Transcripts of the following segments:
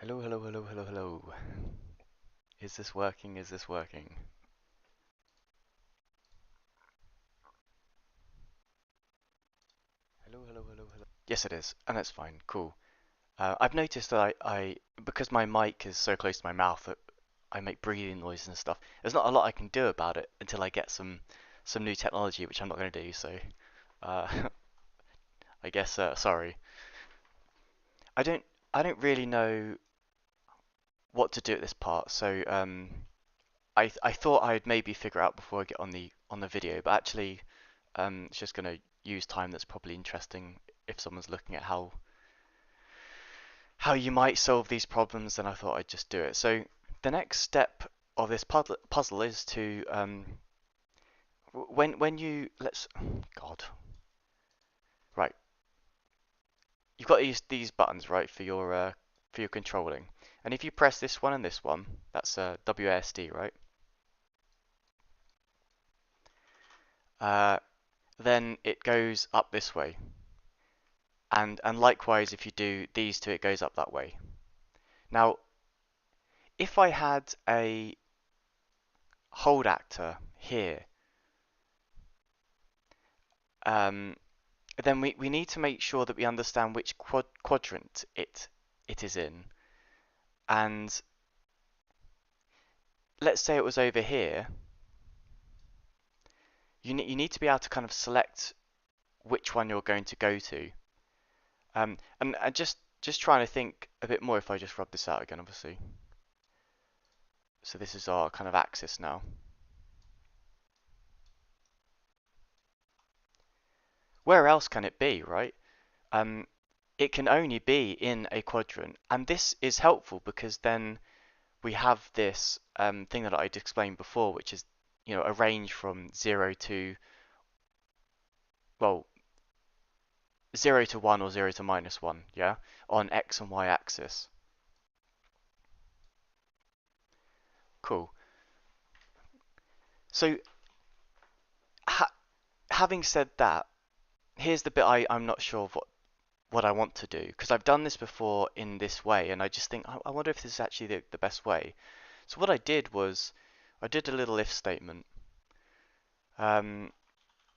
Hello, hello, hello, hello, hello. Is this working? Is this working? Hello, hello, hello, hello. Yes, it is, and that's fine. Cool. I've noticed that because my mic is so close to my mouth that I make breathing noises and stuff. There's not a lot I can do about it until I get some new technology, which I'm not going to do. So, uh, I guess sorry. I don't I don't really know what to do at this part. So, I thought I'd maybe figure out before I get on the video, but actually, it's just going to use time that's probably interesting if someone's looking at how you might solve these problems. Then I thought I'd just do it. So the next step of this puzzle is to when you let's God right, you've got these buttons right for your controlling, and if you press this one and this one, that's WASD, right? Uh, then it goes up this way. And likewise, if you do these two, it goes up that way. Now, if I had a hold actor here, um, then we need to make sure that we understand which quadrant it is in. And let's say it was over here. You need to be able to kind of select which one you're going to go to. And just trying to think a bit more if I just rub this out again, obviously. So this is our kind of axis now. Where else can it be, right? Um, it can only be in a quadrant, and this is helpful because then we have this thing that I'd explained before, which is a range from 0 to 1 or 0 to -1, yeah, on x and y axis. Cool. So ha having said that, here's the bit I'm not sure of what I want to do, because I've done this before in this way, and I just think I wonder if this is actually the best way. So what I did was I did a little if statement. Um,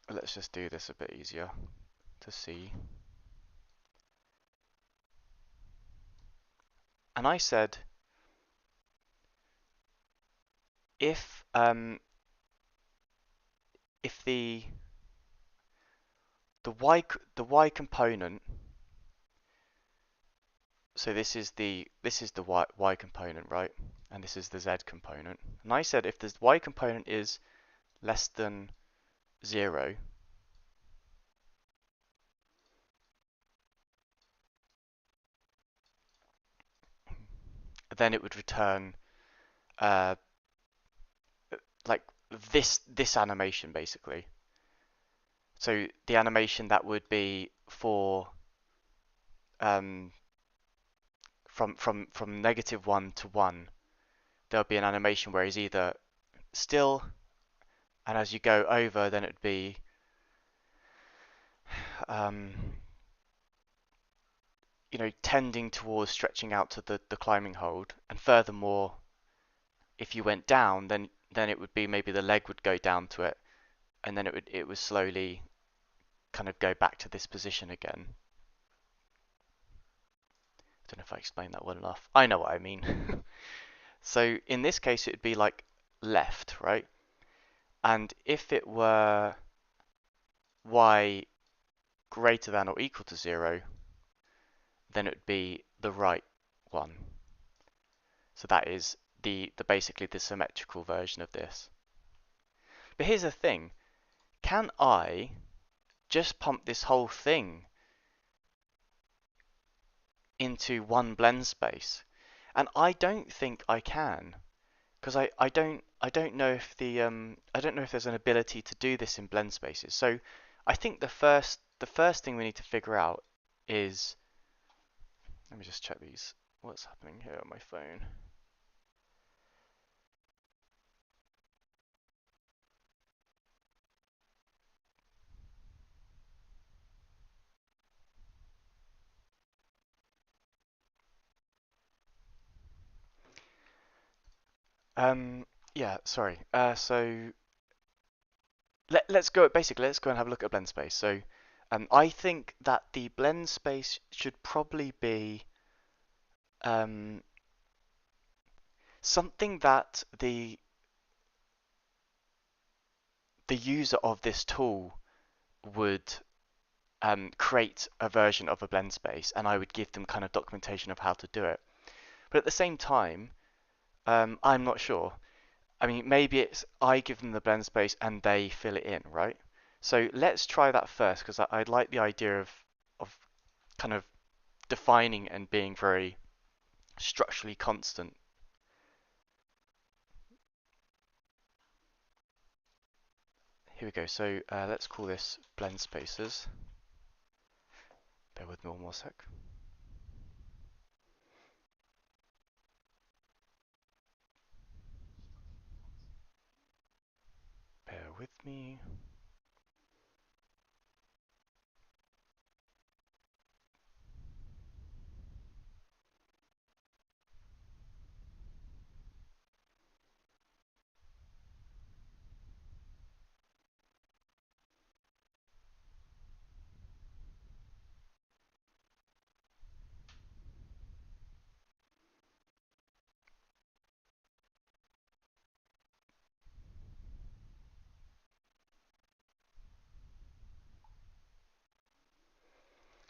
let's just do this a bit easier to see. And I said if if the y component, so this is the y component, right? And this is the z component. And I said if the y component is less than 0, then it would return uh, like this animation basically. So the animation that would be for um, from -1 to 1, there'll be an animation where it's either still, and as you go over, then it'd be um, tending towards stretching out to the climbing hold. And furthermore, if you went down, then it would be maybe the leg would go down to it, and then it would slowly kind of go back to this position again. I don't know if I explained that well enough. I know what I mean. So in this case, it'd be like left, right? And if it were y greater than or equal to 0, then it would be the right one. So that is the basically the symmetrical version of this. But here's the thing. Can I just pump this whole thing into one blend space? And I don't think I can, because I don't know if I don't know if there's an ability to do this in blend spaces. So I think the first thing we need to figure out is, let me just check these. What's happening here on my phone? Yeah, sorry. So let's go let's go and have a look at blend space. So I think that the blend space should probably be um, something that the user of this tool would create a version of a blend space, and I would give them kind of documentation of how to do it. But at the same time, I'm not sure. I mean, maybe it's I give them the blend space and they fill it in, right? So let's try that first because I'd like the idea of kind of defining and being very structurally constant. Here we go. So let's call this blend spaces. Bear with me one more sec. Bear with me.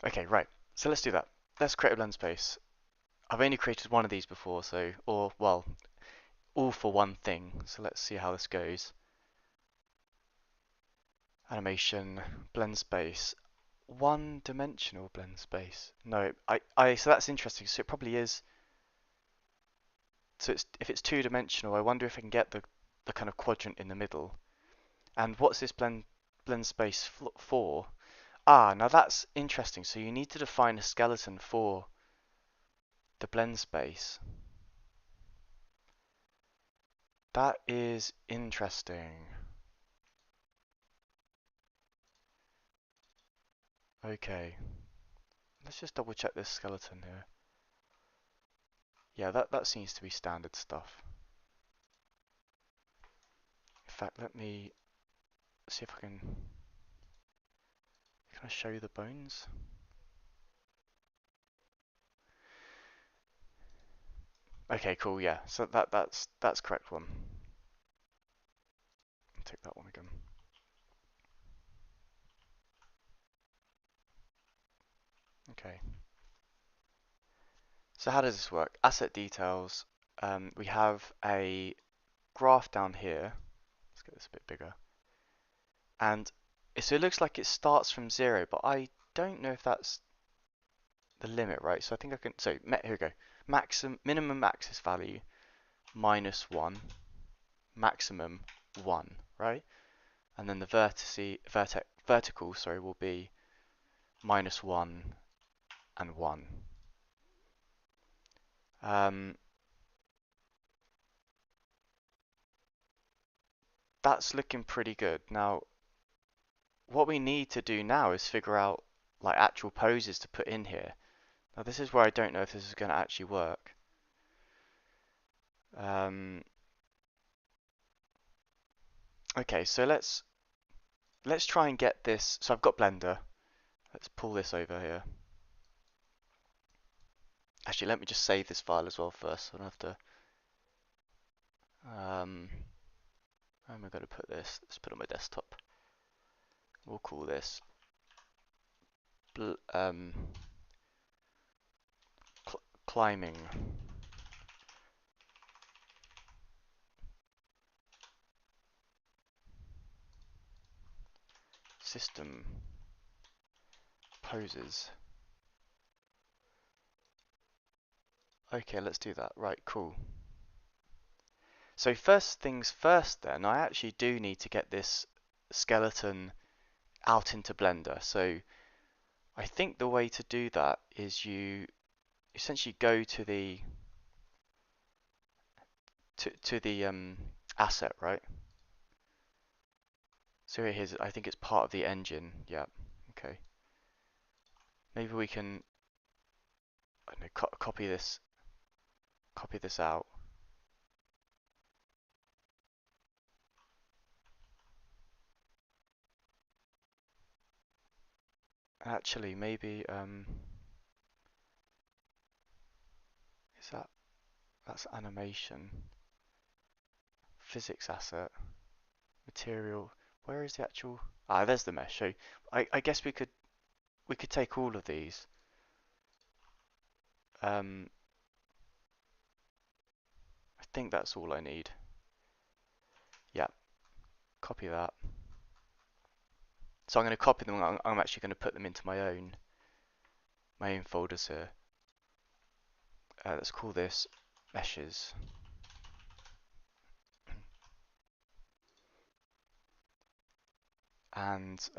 Okay, right. So let's do that. Let's create a blend space. I've only created one of these before, so, or, well, all for one thing. So let's see how this goes. Animation, blend space, one dimensional blend space. No, so that's interesting. So it probably is, so if it's two dimensional, I wonder if I can get the kind of quadrant in the middle. And what's this blend space for? Ah, now that's interesting. So you need to define a skeleton for the blend space. That is interesting. Okay, let's just double check this skeleton here. Yeah, that seems to be standard stuff. In fact, let me see if I can I show you the bones. Okay, cool. Yeah, so that's correct one. Take that one again. Okay. So how does this work? Asset details. We have a graph down here. Let's get this a bit bigger. And so it looks like it starts from 0, but I don't know if that's the limit, right? So I think I can. So here we go. Minimum axis value -1, maximum 1, right? And then the vertical, sorry, will be -1 and 1. Um, that's looking pretty good. Now, what we need to do now is figure out like actual poses to put in here. Now, this is where I don't know if this is going to actually work. Okay, so let's try and get this. So I've got Blender. Let's pull this over here. Actually, let me just save this file as well first. So I don't have to. Where am I going to put this? Let's put it on my desktop. We'll call this climbing system poses. Okay, let's do that. Right, cool. So first things first then, I actually do need to get this skeleton out into Blender. So I think the way to do that is you essentially go to the asset, right? So here's, I think it's part of the engine. Yeah, okay. Maybe we can, I don't know, copy this out. Actually, maybe is that's animation, physics asset, material. Where is the actual? Ah, there's the mesh. So I guess we could take all of these. Um, I think that's all I need. Yeah, copy that. So I'm going to copy them. I'm actually going to put them into my own folders here. Let's call this meshes, and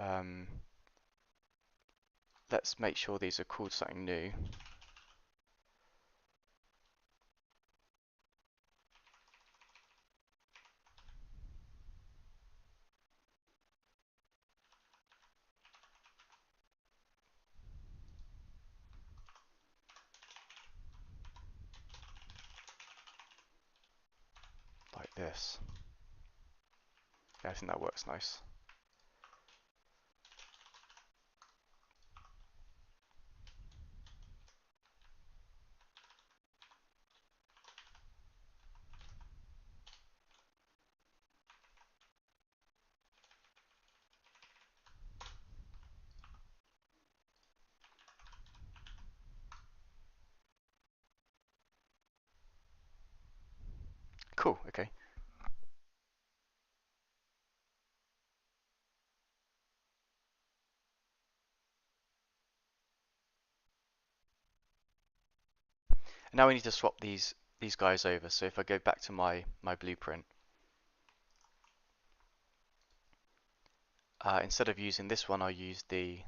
let's make sure these are called something new. Like this. Yeah, I think that works nice. Cool, okay. Now we need to swap these guys over. So if I go back to my blueprint, instead of using this one, I'll use the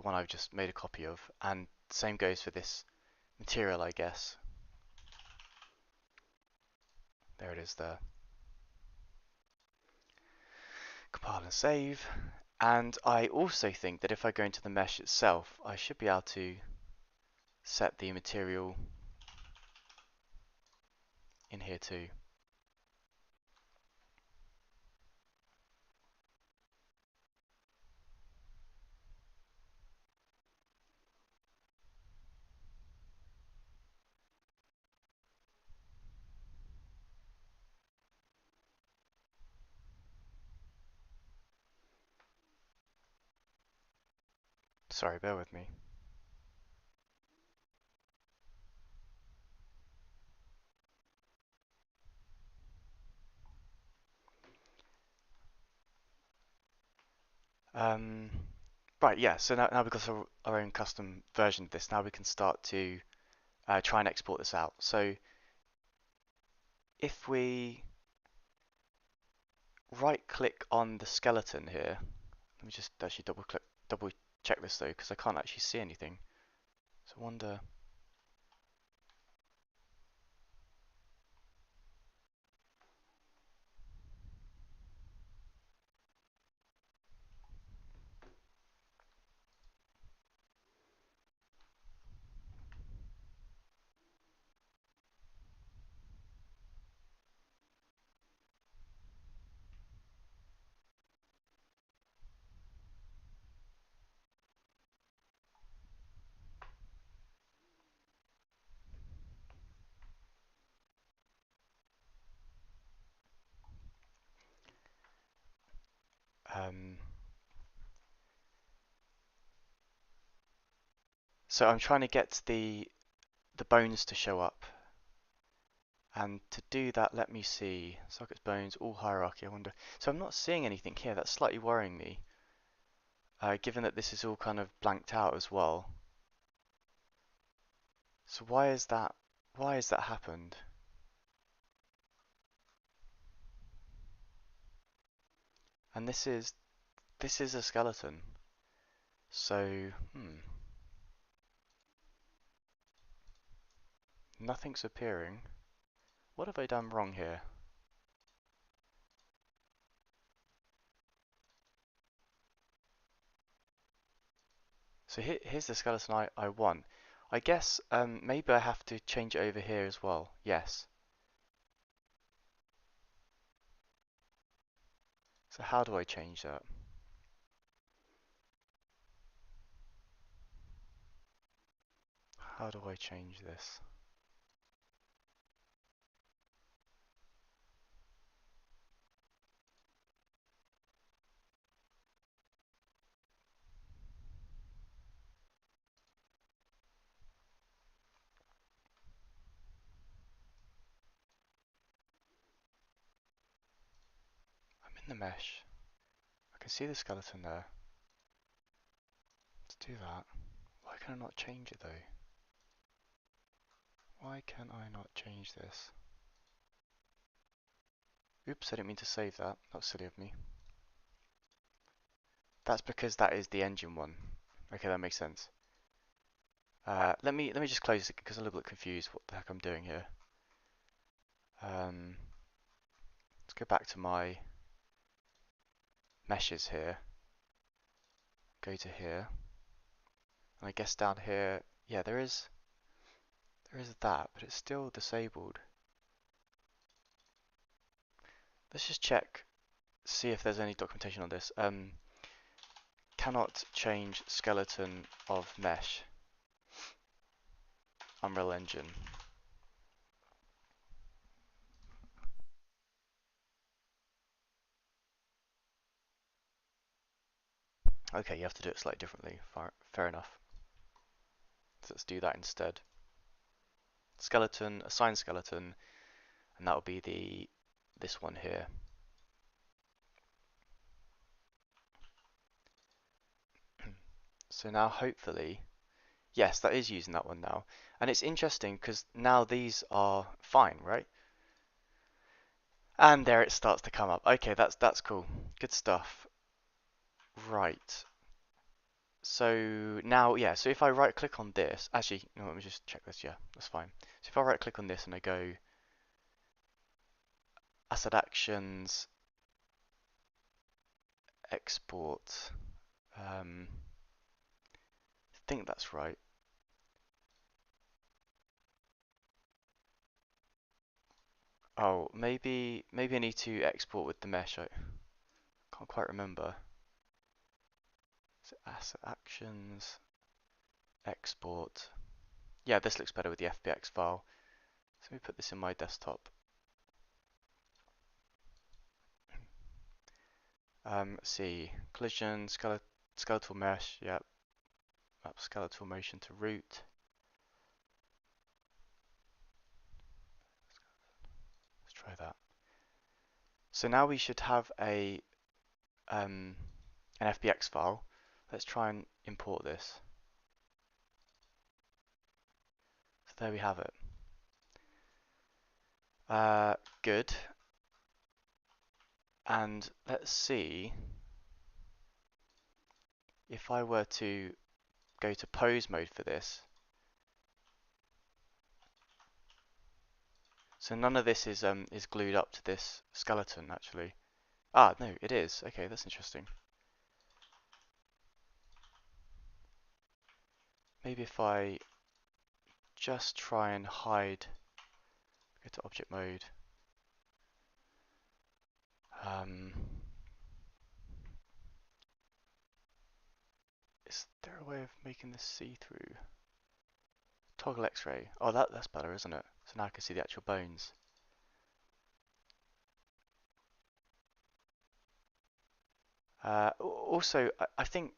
one I've just made a copy of, and same goes for this material, I guess. There it is there. Compile and save. And I also think that if I go into the mesh itself, I should be able to set the material in here too. Sorry, bear with me. Um, right, yeah, so now we've got our own custom version of this. Now we can start to try and export this out. So if we right click on the skeleton here, let me just actually double check this though, because I can't actually see anything. So I wonder. Um, so I'm trying to get the bones to show up. And to do that, let me see. Sockets, bones, all hierarchy. I wonder. So I'm not seeing anything here. That's slightly worrying me, given that this is all kind of blanked out as well. So why is that? Why has that happened? And this is a skeleton. So nothing's appearing. What have I done wrong here? So here's the skeleton I want. I guess maybe I have to change it over here as well. Yes. So how do I change that? How do I change this? I'm in the mesh. I can see the skeleton there. Let's do that. Why can I not change it though? Why can I not change this? Oops, I didn't mean to save that. That was silly of me. That's because that is the engine one. Okay, that makes sense. Let me just close it because I'm a little bit confused what the heck I'm doing here. Let's go back to my meshes here. Go to here. And I guess down here, yeah, there is that, but it's still disabled. Let's just check, see if there's any documentation on this. Cannot change skeleton of mesh. Unreal Engine. Okay, you have to do it slightly differently. Fair enough. So let's do that instead. Skeleton, assign skeleton, and that will be this one here. So now hopefully, yes, that is using that one now. And it's interesting because now these are fine, right? And there it starts to come up. Okay, that's cool. Good stuff. Right. So now, yeah, so if I right click on this, actually, no, let me just check this. Yeah, that's fine. So if I right click on this and I go Asset Actions, Export, I think that's right. Oh, maybe I need to export with the mesh. I can't quite remember. So Asset Actions, Export. Yeah, this looks better with the FBX file. So let me put this in my desktop. Let's see, collision, skeletal mesh, yep. Map skeletal motion to root. Let's try that. So now we should have an FBX file. Let's try and import this. So there we have it. Good. And let's see if I were to go to pose mode for this. So none of this is glued up to this skeleton actually. Ah, no, it is. Okay, that's interesting. Maybe if I just try and hide, go to object mode. Is there a way of making this see-through? Toggle X-ray. Oh, that's better, isn't it? So now I can see the actual bones. Also, I think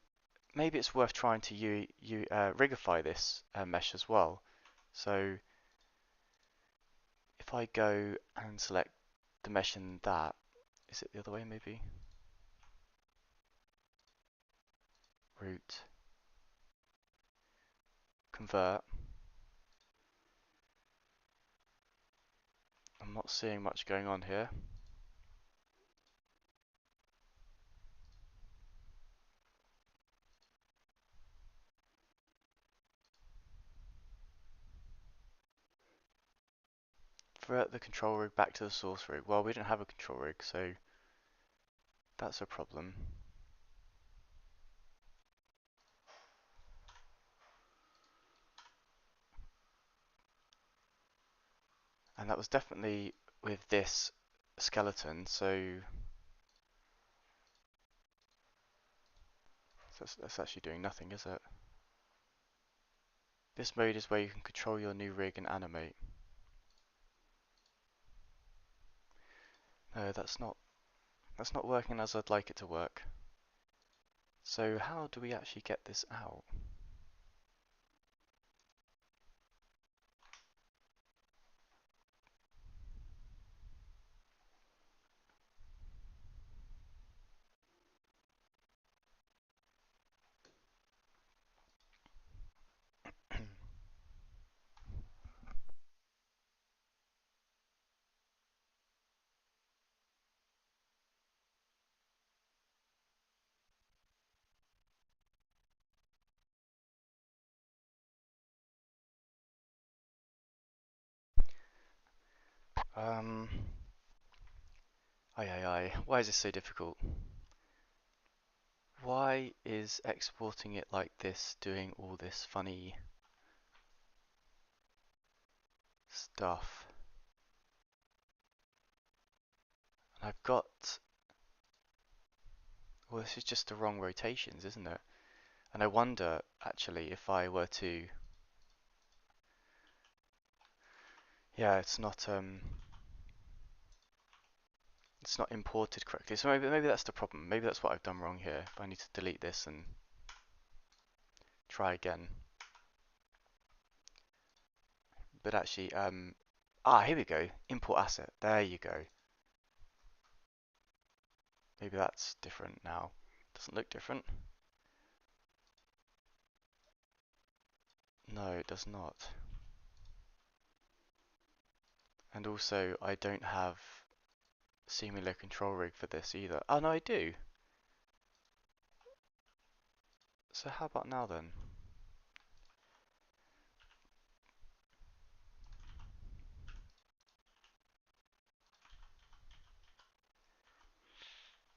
maybe it's worth trying to rigify this mesh as well. So if I go and select the mesh in that, is it the other way maybe? Root, convert. I'm not seeing much going on here. Convert the control rig back to the source rig. Well, we don't have a control rig, so that's a problem. And that was definitely with this skeleton, so that's actually doing nothing, is it? This mode is where you can control your new rig and animate. No, that's not working as I'd like it to work. So how do we actually get this out? Um, why is this so difficult? Why is exporting it like this doing all this funny stuff? And I've got, well, this is just the wrong rotations, isn't it? And I wonder, actually, if I were to, yeah, it's not imported correctly. So maybe that's the problem. Maybe that's what I've done wrong here. I need to delete this and try again. But actually, here we go. Import asset. There you go. Maybe that's different now. Doesn't look different. No, it does not. And also, I don't have Simula control rig for this either. Oh no, I do. So how about now then?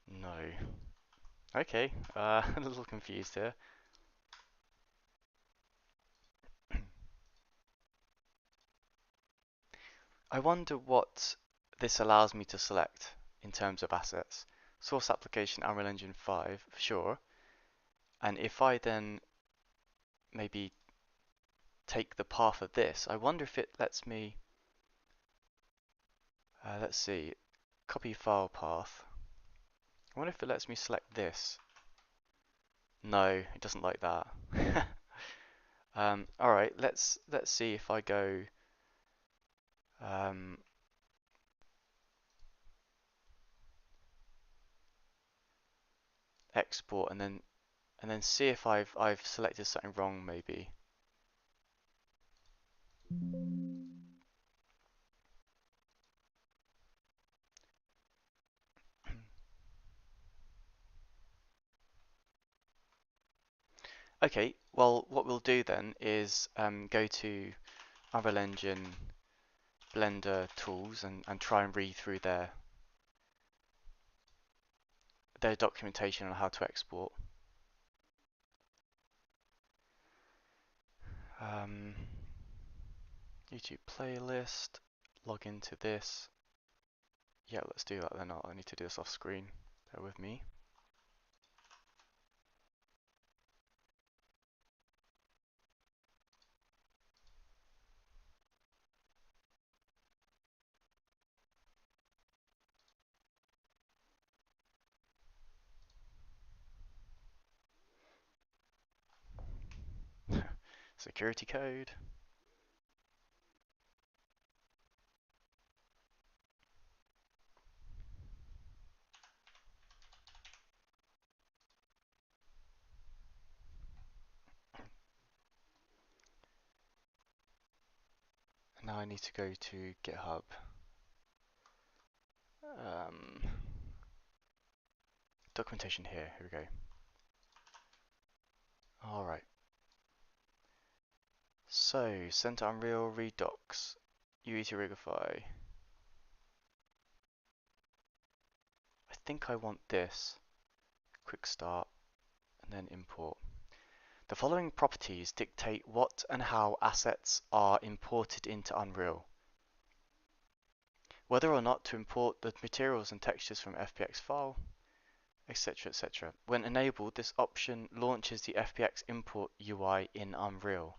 No. Okay, a little confused here. I wonder what this allows me to select in terms of assets. Source application Unreal Engine 5, for sure. And if I then maybe take the path of this, I wonder if it lets me, let's see, copy file path. I wonder if it lets me select this. No, it doesn't like that. All right, let's see if I go um, export and then see if I've selected something wrong maybe. Okay, well what we'll do then is go to Unreal Engine Blender tools and try and read through their documentation on how to export. YouTube playlist, log into this. Yeah, let's do that then. I need to do this off screen. Bear with me. Security code. And now I need to go to GitHub. Documentation here. Here we go. All right. So, Center Unreal, read docs, UE to Rigify. I think I want this. Quick start, and then import. The following properties dictate what and how assets are imported into Unreal. Whether or not to import the materials and textures from FBX file, etc, etc. When enabled, this option launches the FBX import UI in Unreal.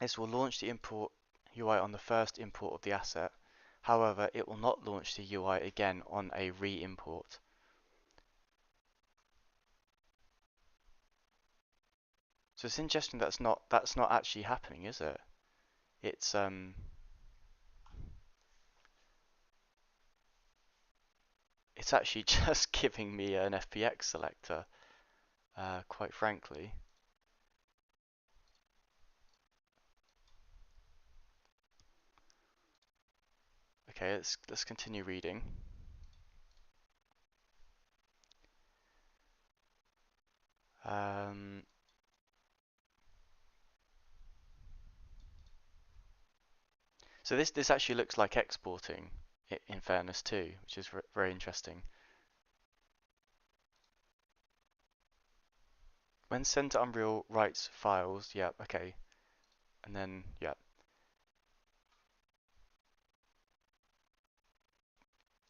This will launch the import UI on the first import of the asset. However, it will not launch the UI again on a re-import. So it's interesting that's not actually happening, is it? It's it's actually just giving me an FBX selector, quite frankly. Okay, let's continue reading. Um, so this actually looks like exporting, in fairness too, which is very interesting. When sent to Unreal writes files, yeah, okay, and then yeah.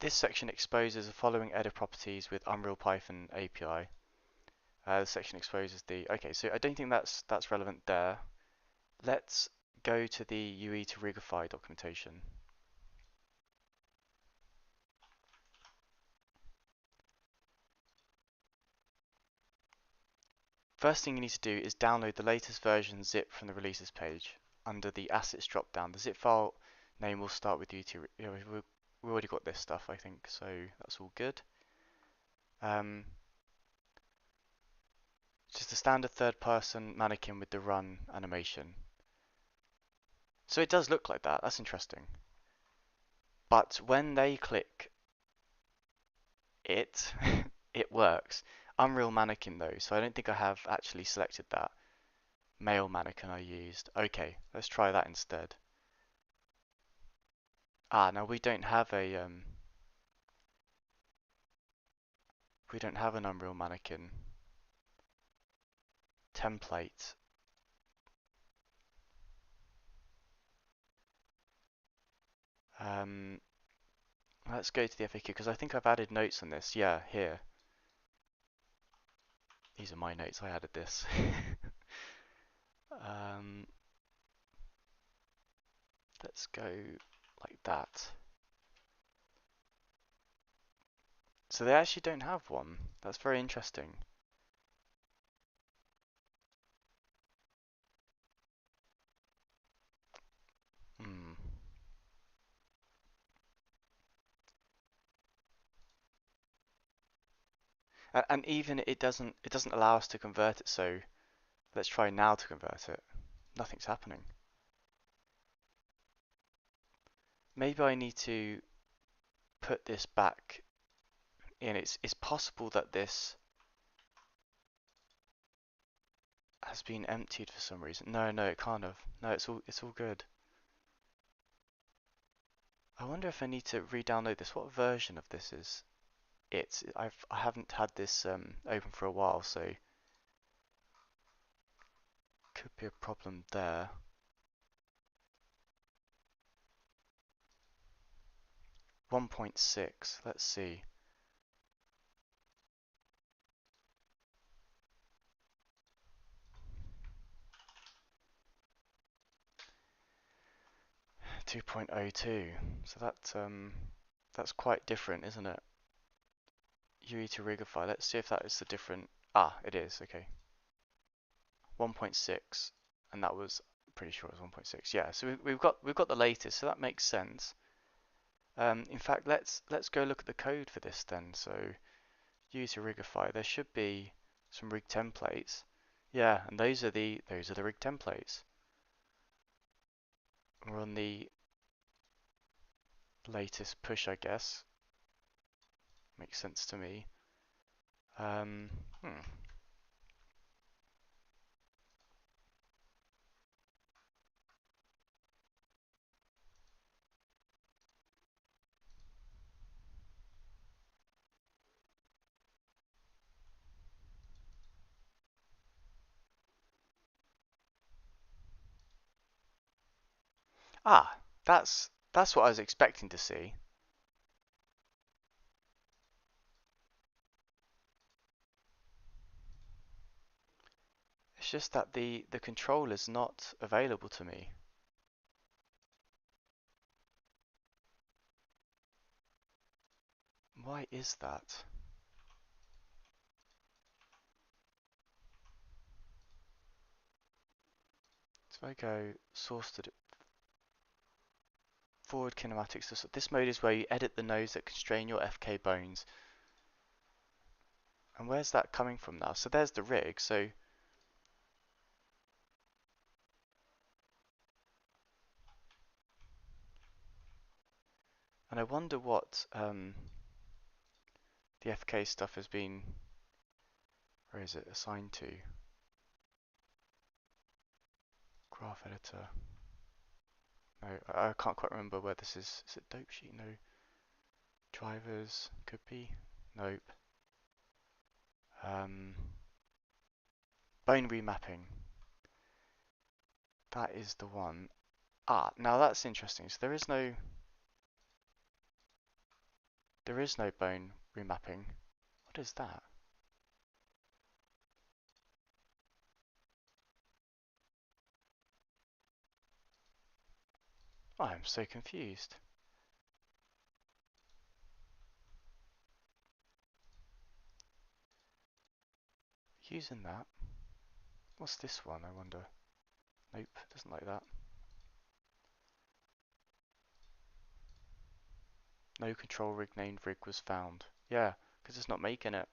This section exposes the following edit properties with Unreal Python API. This section exposes the, okay, so I don't think that's relevant there. Let's go to the UE to Rigify documentation. First thing you need to do is download the latest version zip from the releases page. Under the assets dropdown, the zip file name will start with U2. We already got this stuff, I think, so that's all good. Just a standard third-person mannequin with the run animation. So it does look like that. That's interesting. But when they click it, it works. Unreal Mannequin though, so I don't think I have actually selected that. Male mannequin I used. Okay, let's try that instead. Ah, now we don't have an Unreal Mannequin template. Um, let's go to the FAQ because I think I've added notes on this. Yeah, here. These are my notes. I added this. um, let's go like that. So they actually don't have one. That's very interesting. Hmm. And even it doesn't allow us to convert it. So let's try now to convert it. Nothing's happening. Maybe I need to put this back in. It's possible that this has been emptied for some reason. No, it can't have. No, it's all good. I wonder if I need to re-download this. What version of this is it? I haven't had this open for a while, so could be a problem there. 1.6. Let's see. Two 2.02. So that's quite different, isn't it? UE to Rigify. Let's see if that is the different. Ah, it is. Okay. 1.6, and that was pretty sure it was 1.6. Yeah. So we've got the latest, so that makes sense. In fact, let's go look at the code for this then. So UE to Rigify. There should be some rig templates. Yeah, and those are the rig templates. We're on the latest push, I guess. Makes sense to me. Hmm. Ah, that's what I was expecting to see. just that the control is not available to me. Why is that? So I go source to forward kinematics. So this mode is where you edit the nodes that constrain your FK bones. And where's that coming from now? So there's the rig. So and I wonder what the FK stuff has been. Where is it assigned to? Graph editor. No, I can't quite remember where this is. Is it dope sheet? No. Drivers could be. Nope. Bone remapping. That is the one. Ah, now that's interesting. So there is no bone remapping. What is that? Oh, I'm so confused. Using that. What's this one, I wonder? Nope, doesn't like that. No control rig named rig was found. Yeah, because it's not making it.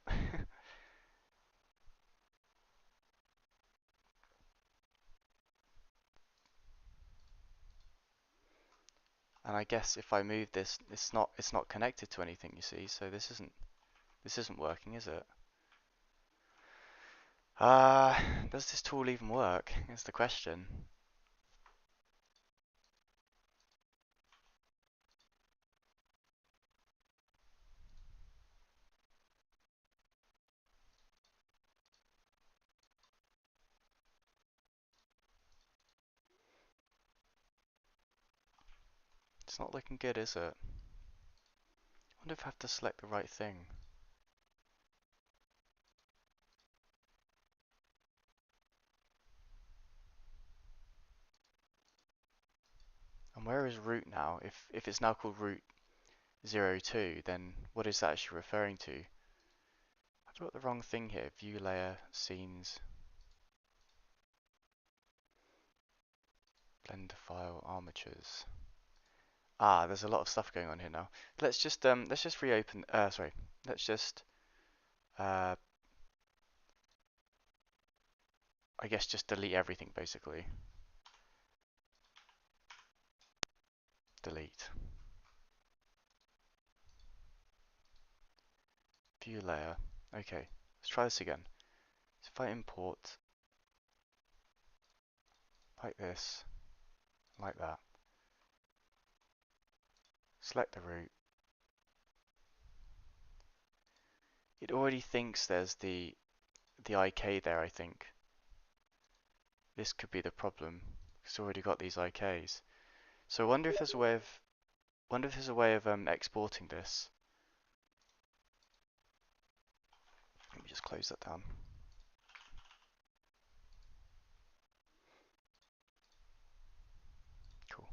And I guess if I move this, it's not connected to anything, you see, so this isn't working, is it? Does this tool even work? Is the question. It's not looking good, is it? I wonder if I have to select the right thing. And where is root now? If it's now called root 02, then what is that actually referring to? I've got the wrong thing here. View layer, scenes, blender file, armatures. Ah, there's a lot of stuff going on here now. Let's just reopen. Sorry. Let's just I guess just delete everything basically. Delete. View layer. Okay. Let's try this again. So if I import like this, like that, select the root. It already thinks there's the IK there, I think. This could be the problem. It's already got these IKs. So I wonder if there's a way of exporting this. Let me just close that down. Cool.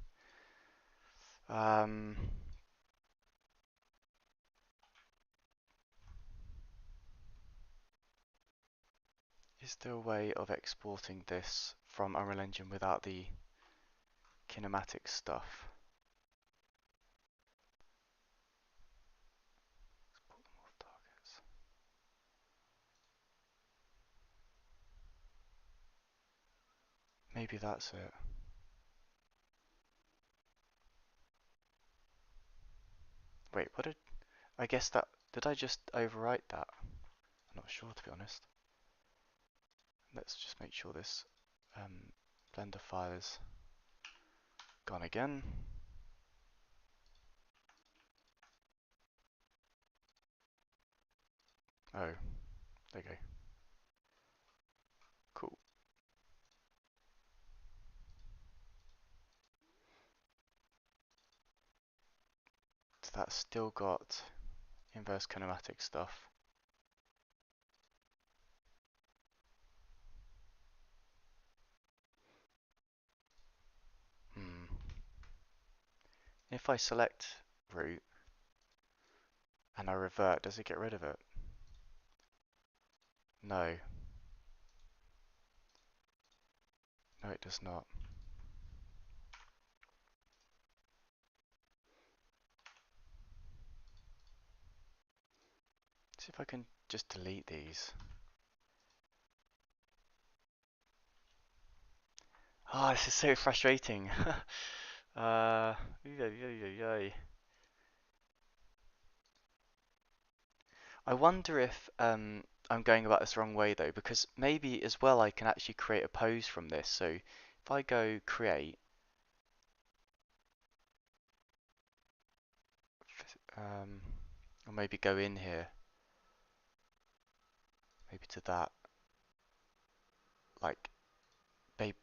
Is there a way of exporting this from Unreal Engine without the kinematic stuff? Export them off targets. Maybe that's it. Wait, what did I guess that did I just overwrite that? I'm not sure to be honest. Let's just make sure this Blender file is gone again. Oh, there you go. Cool. So that's still got inverse kinematic stuff. if I select root and I revert, does it get rid of it? No. No, it does not. See if I can just delete these. Oh, this is so frustrating. uh, I wonder if I'm going about this the wrong way though, because maybe as well I can actually create a pose from this. So if I go create, um, or maybe go in here, maybe to that, like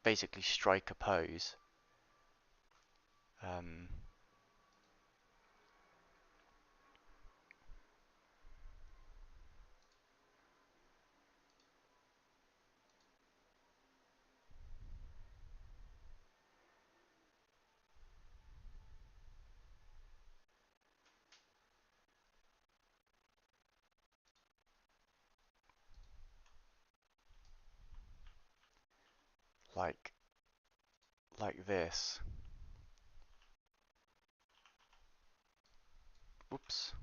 basically strike a pose. Um, like this. Whoops.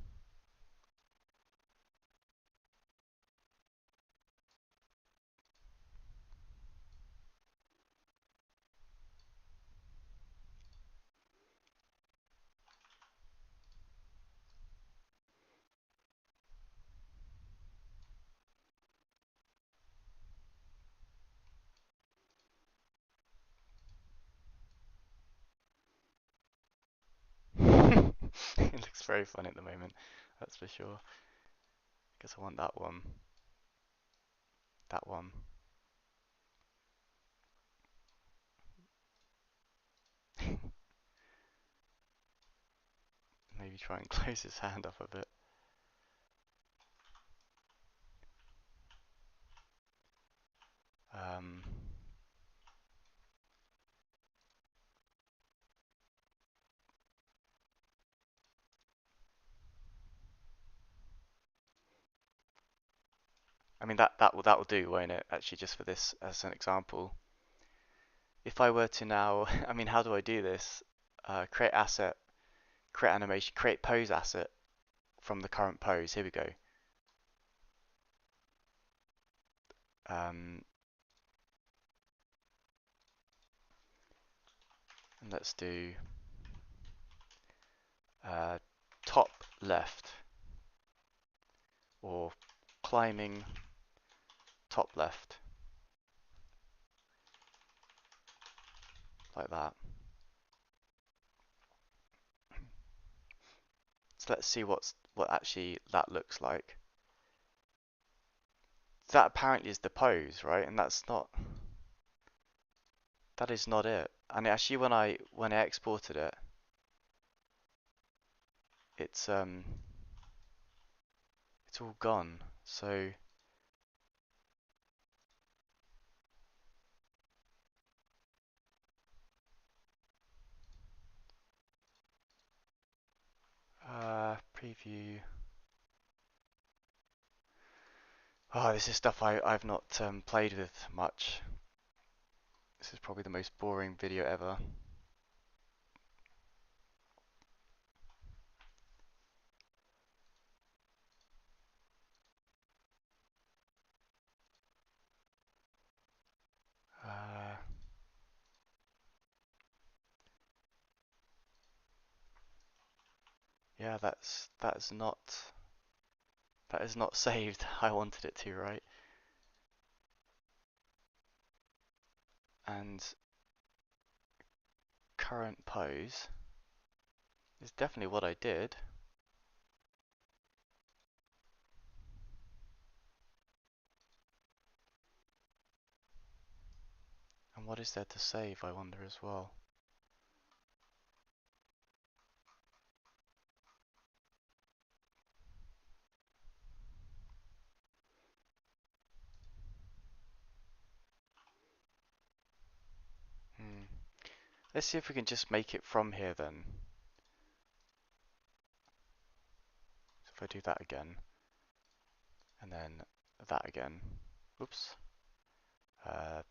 It looks very fun at the moment, that's for sure. Guess I want that one. That one. Maybe try and close his hand up a bit. Um, I mean that will do, won't it? Actually, just for this as an example. If I were to now, I mean, how do I do this? Create asset, create animation, create pose asset from the current pose. Here we go. Um, and let's do uh, top left or climbing top left, like that. So let's see what actually that looks like. That apparently is the pose, right? And that is not it. And actually, when I exported it, it's it's all gone. So preview. Oh, this is stuff I've not played with much. This is probably the most boring video ever. Uh, yeah, that is not saved. I wanted it to, right? And current pose is definitely what I did. And what is there to save, I wonder as well. Hmm. Let's see if we can just make it from here then. if I do that again, and then that again, oops, that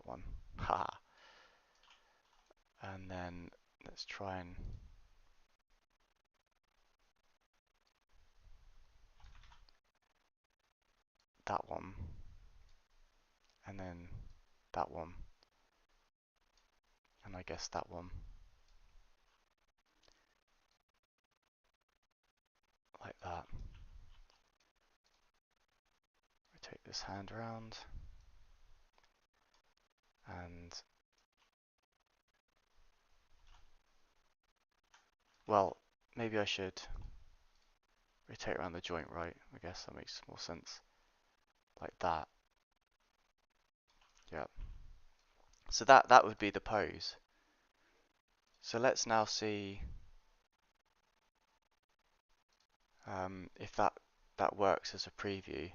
one, haha, and then let's try and that one, and then that one, and I guess that one, like that. Rotate this hand around, and well, maybe I should rotate around the joint, right? I guess that makes more sense. Like that. Yeah. So that would be the pose. So let's now see if that works as a preview.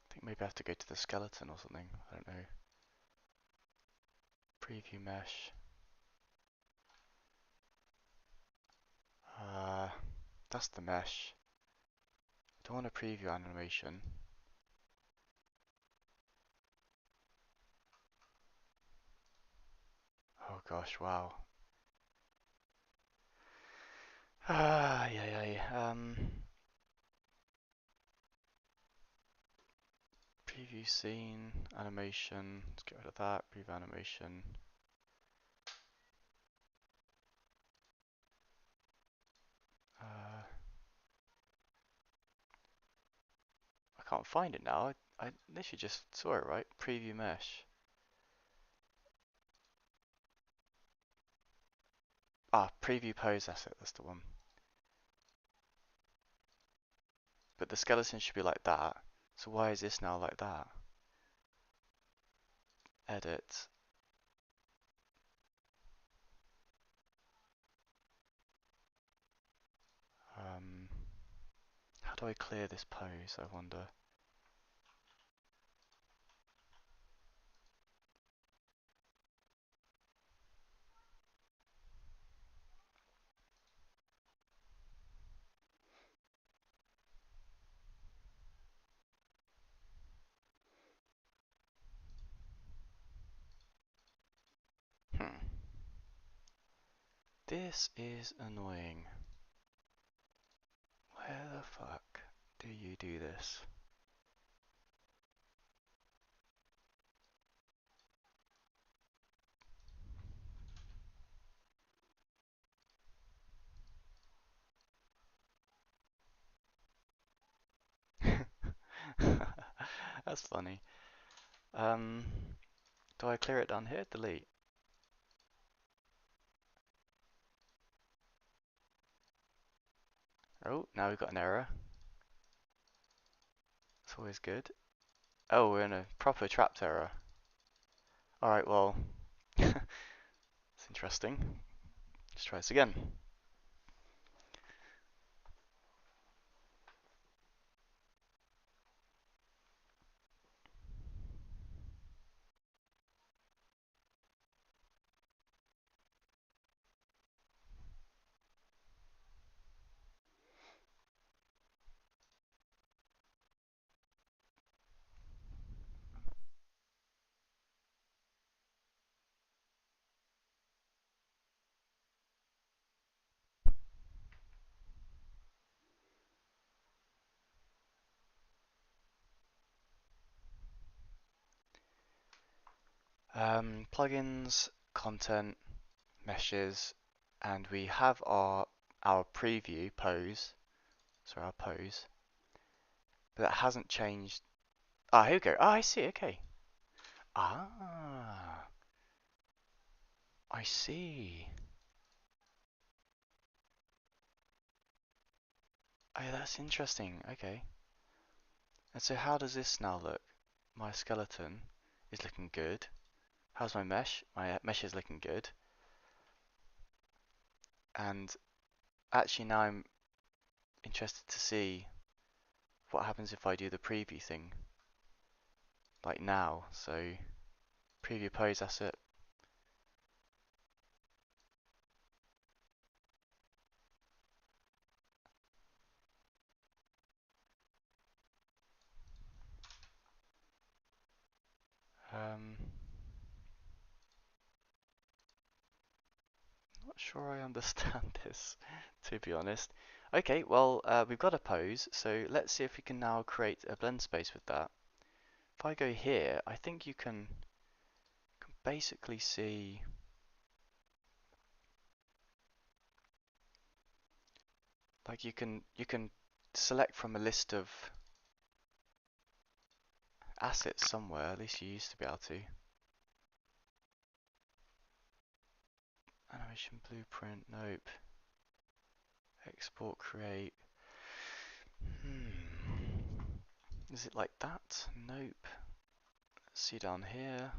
I think maybe I have to go to the skeleton or something. I don't know. Preview mesh. Uh, that's the mesh. I don't want a preview animation. Oh gosh, wow. Yeah. Preview scene, animation. Let's get rid of that. Preview animation. I can't find it now. I literally just saw it, right? Preview mesh. Ah, preview pose, that's it, that's the one. But the skeleton should be like that. So why is this now like that? Edit. How do I clear this pose, I wonder? Hmm. This is annoying. Where the fuck do you do this? That's funny. Do I clear it down here? Delete. Oh, now we've got an error. It's always good. Oh, we're in a proper trapped error. Alright, well, it's interesting. Let's try this again. Plugins, content, meshes, and we have our preview pose. Sorry, our pose. But that hasn't changed. Ah, here we go. Ah, I see. Okay. Ah, I see. Oh, that's interesting. Okay. And so how does this now look? My skeleton is looking good. How's my mesh? My mesh is looking good. And actually now I'm interested to see what happens if I do the preview thing, like now. So preview pose asset. Not sure I understand this, to be honest. Okay, well, we've got a pose, so let's see if we can now create a blend space with that. If I go here, I think you can basically see, like you can select from a list of assets somewhere. At least you used to be able to. Animation blueprint, nope. Export, create. Is it like that? Nope. Let's see down here.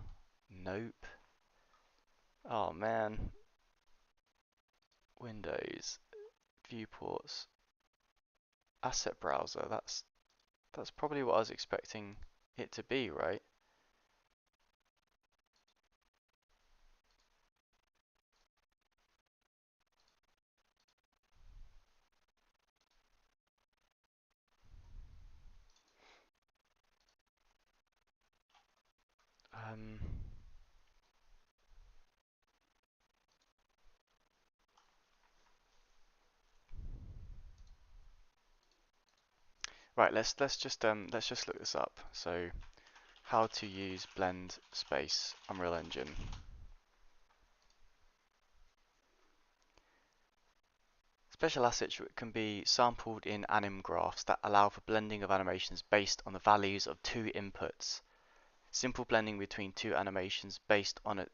Nope. Oh man. Windows, viewports, asset browser. That's probably what I was expecting it to be, right? Um, right, let's just look this up. So, how to use blend space Unreal Engine. Special assets can be sampled in anim graphs that allow for blending of animations based on the values of two inputs. Simple blending between two animations based on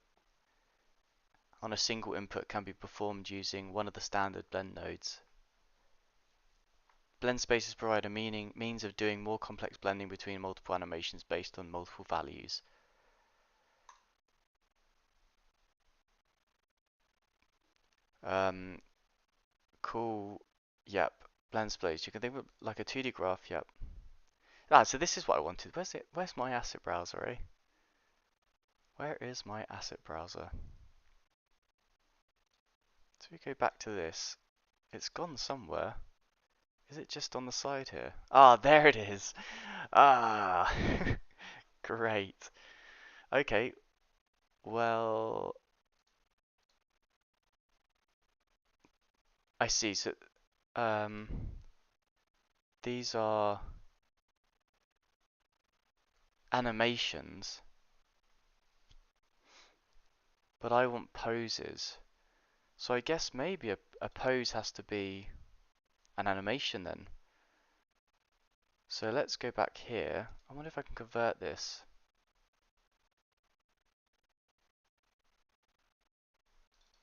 a single input can be performed using one of the standard blend nodes. Blend spaces provide a means of doing more complex blending between multiple animations based on multiple values. Cool. Yep. Blend space. You can think of like a 2D graph. Yep. Ah, so this is what I wanted. Where's it? Where's my asset browser, eh? Where is my asset browser? So we go back to this. It's gone somewhere. Is it just on the side here? Ah, there it is. Ah, great. Okay. Well, I see. So, um, these are animations, but I want poses. So I guess maybe a pose has to be an animation then. So let's go back here. I wonder if I can convert this.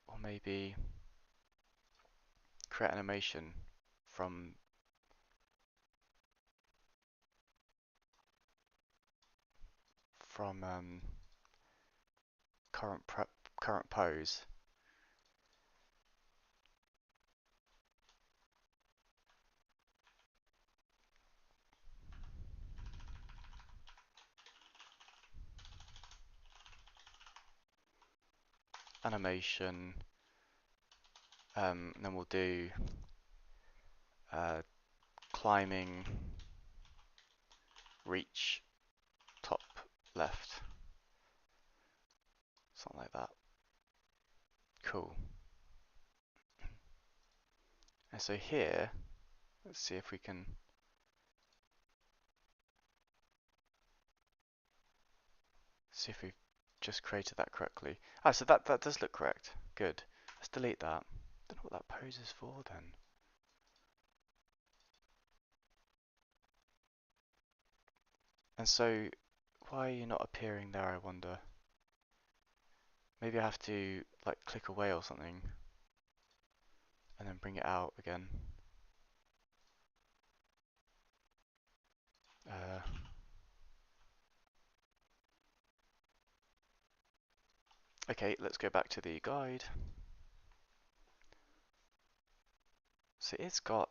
Or maybe create animation from from current pose. Animation. And then we'll do climbing, reach, top left. Something like that. Cool. And so here, let's see if we can see if we've just created that correctly. Ah, so that does look correct. Good. Let's delete that. Don't know what that pose is for then. And so, why are you not appearing there, I wonder? Maybe I have to like click away or something and then bring it out again. Uh, okay, let's go back to the guide. So it's got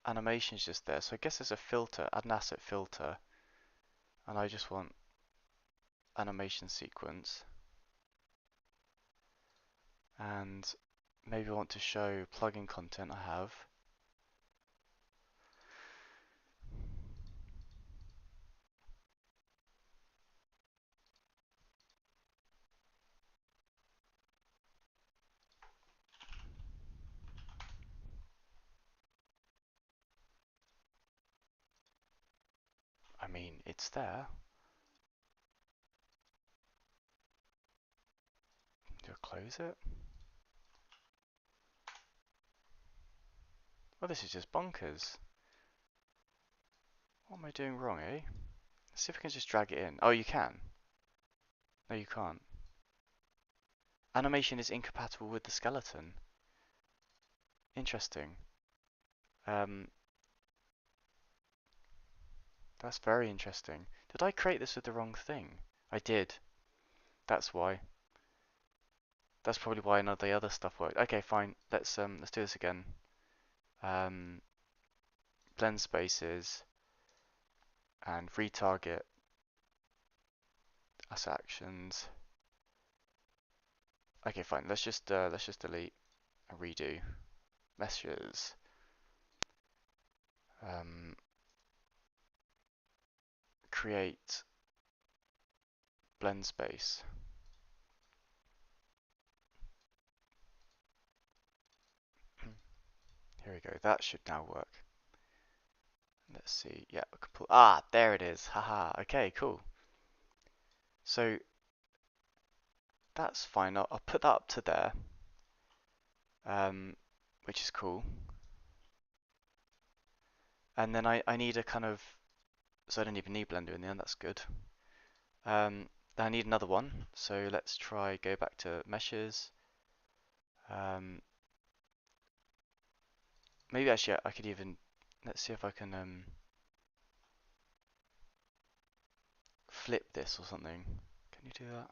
animations just there. So I guess there's a filter, add an asset filter, and I just want animation sequence. And maybe I want to show plugin content I have. I mean, it's there. Do I close it? Well, this is just bonkers. What am I doing wrong, eh? Let's see if I can just drag it in. Oh, you can. No, you can't. Animation is incompatible with the skeleton. Interesting. Um, that's very interesting. Did I create this with the wrong thing? I did. That's why. That's probably why none of the other stuff worked. Okay, fine. Let's do this again. Um, blend spaces and retarget as actions. Okay, fine. Let's just delete and redo meshes. Um, create blend space. Here we go. That should now work. Let's see. Yeah, I can pull. Ah, there it is. Haha. Okay, cool. So that's fine. I'll put that up to there, which is cool. And then I need a kind of, so I don't even need Blender in the end. That's good. Then I need another one. So let's try go back to meshes. Maybe actually I could even, let's see if I can flip this or something. Can you do that?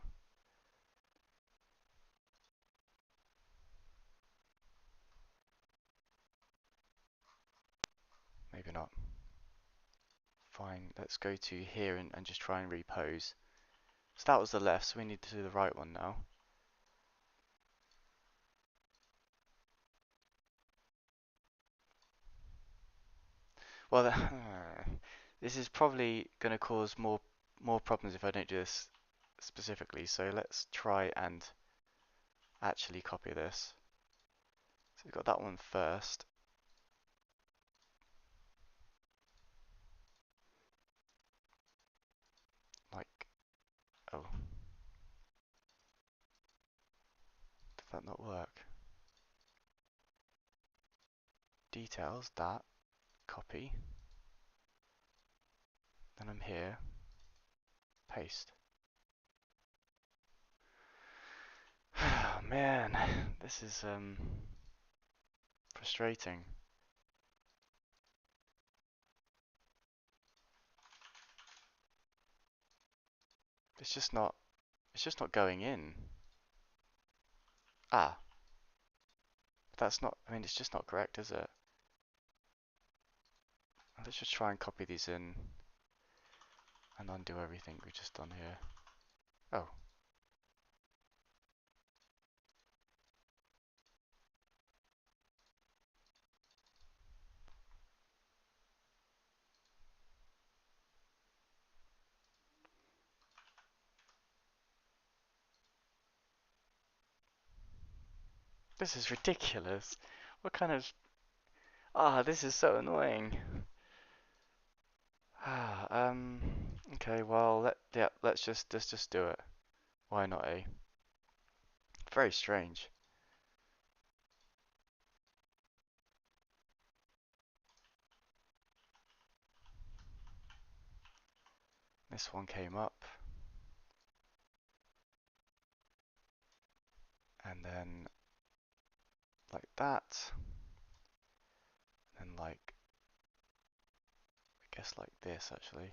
Maybe not. Fine, let's go to here and just try and repose. So that was the left, so we need to do the right one now. Well, this is probably going to cause more problems if I don't do this specifically. So let's try and actually copy this. So we've got that one first. Like, oh, did that not work? Details, that, copy. Then I'm here, paste. Oh man, this is frustrating. It's just not going in. Ah, that's not, I mean, it's just not correct, is it? Let's just try and copy these in and undo everything we've just done here. Oh. This is ridiculous. What kind of... Ah, this is so annoying. Ah, okay, well, yeah, let's just do it. Why not, eh? Very strange. This one came up. And then like that. And like, I guess like this actually.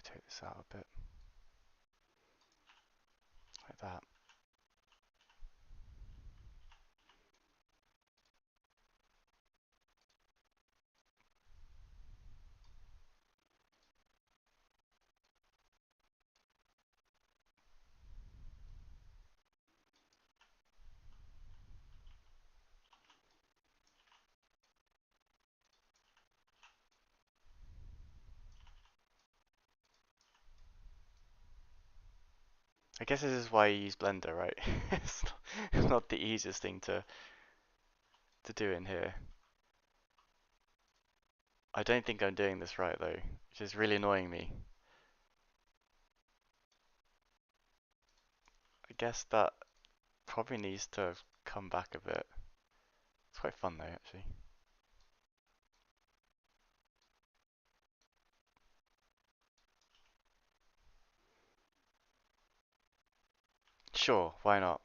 rotate this out a bit, like that. I guess this is why you use Blender, right? It's not the easiest thing to do in here. I don't think I'm doing this right though, which is really annoying me. I guess that probably needs to come back a bit. It's quite fun though, actually. Sure, why not?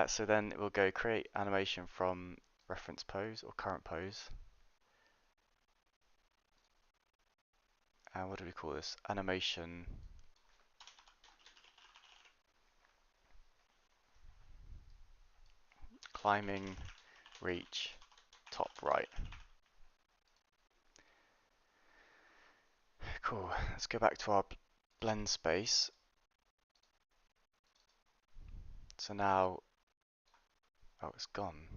So then we'll go create animation from reference pose or current pose. And what do we call this? Animation climbing reach top right. Cool. Let's go back to our blend space. So now, oh, it's gone.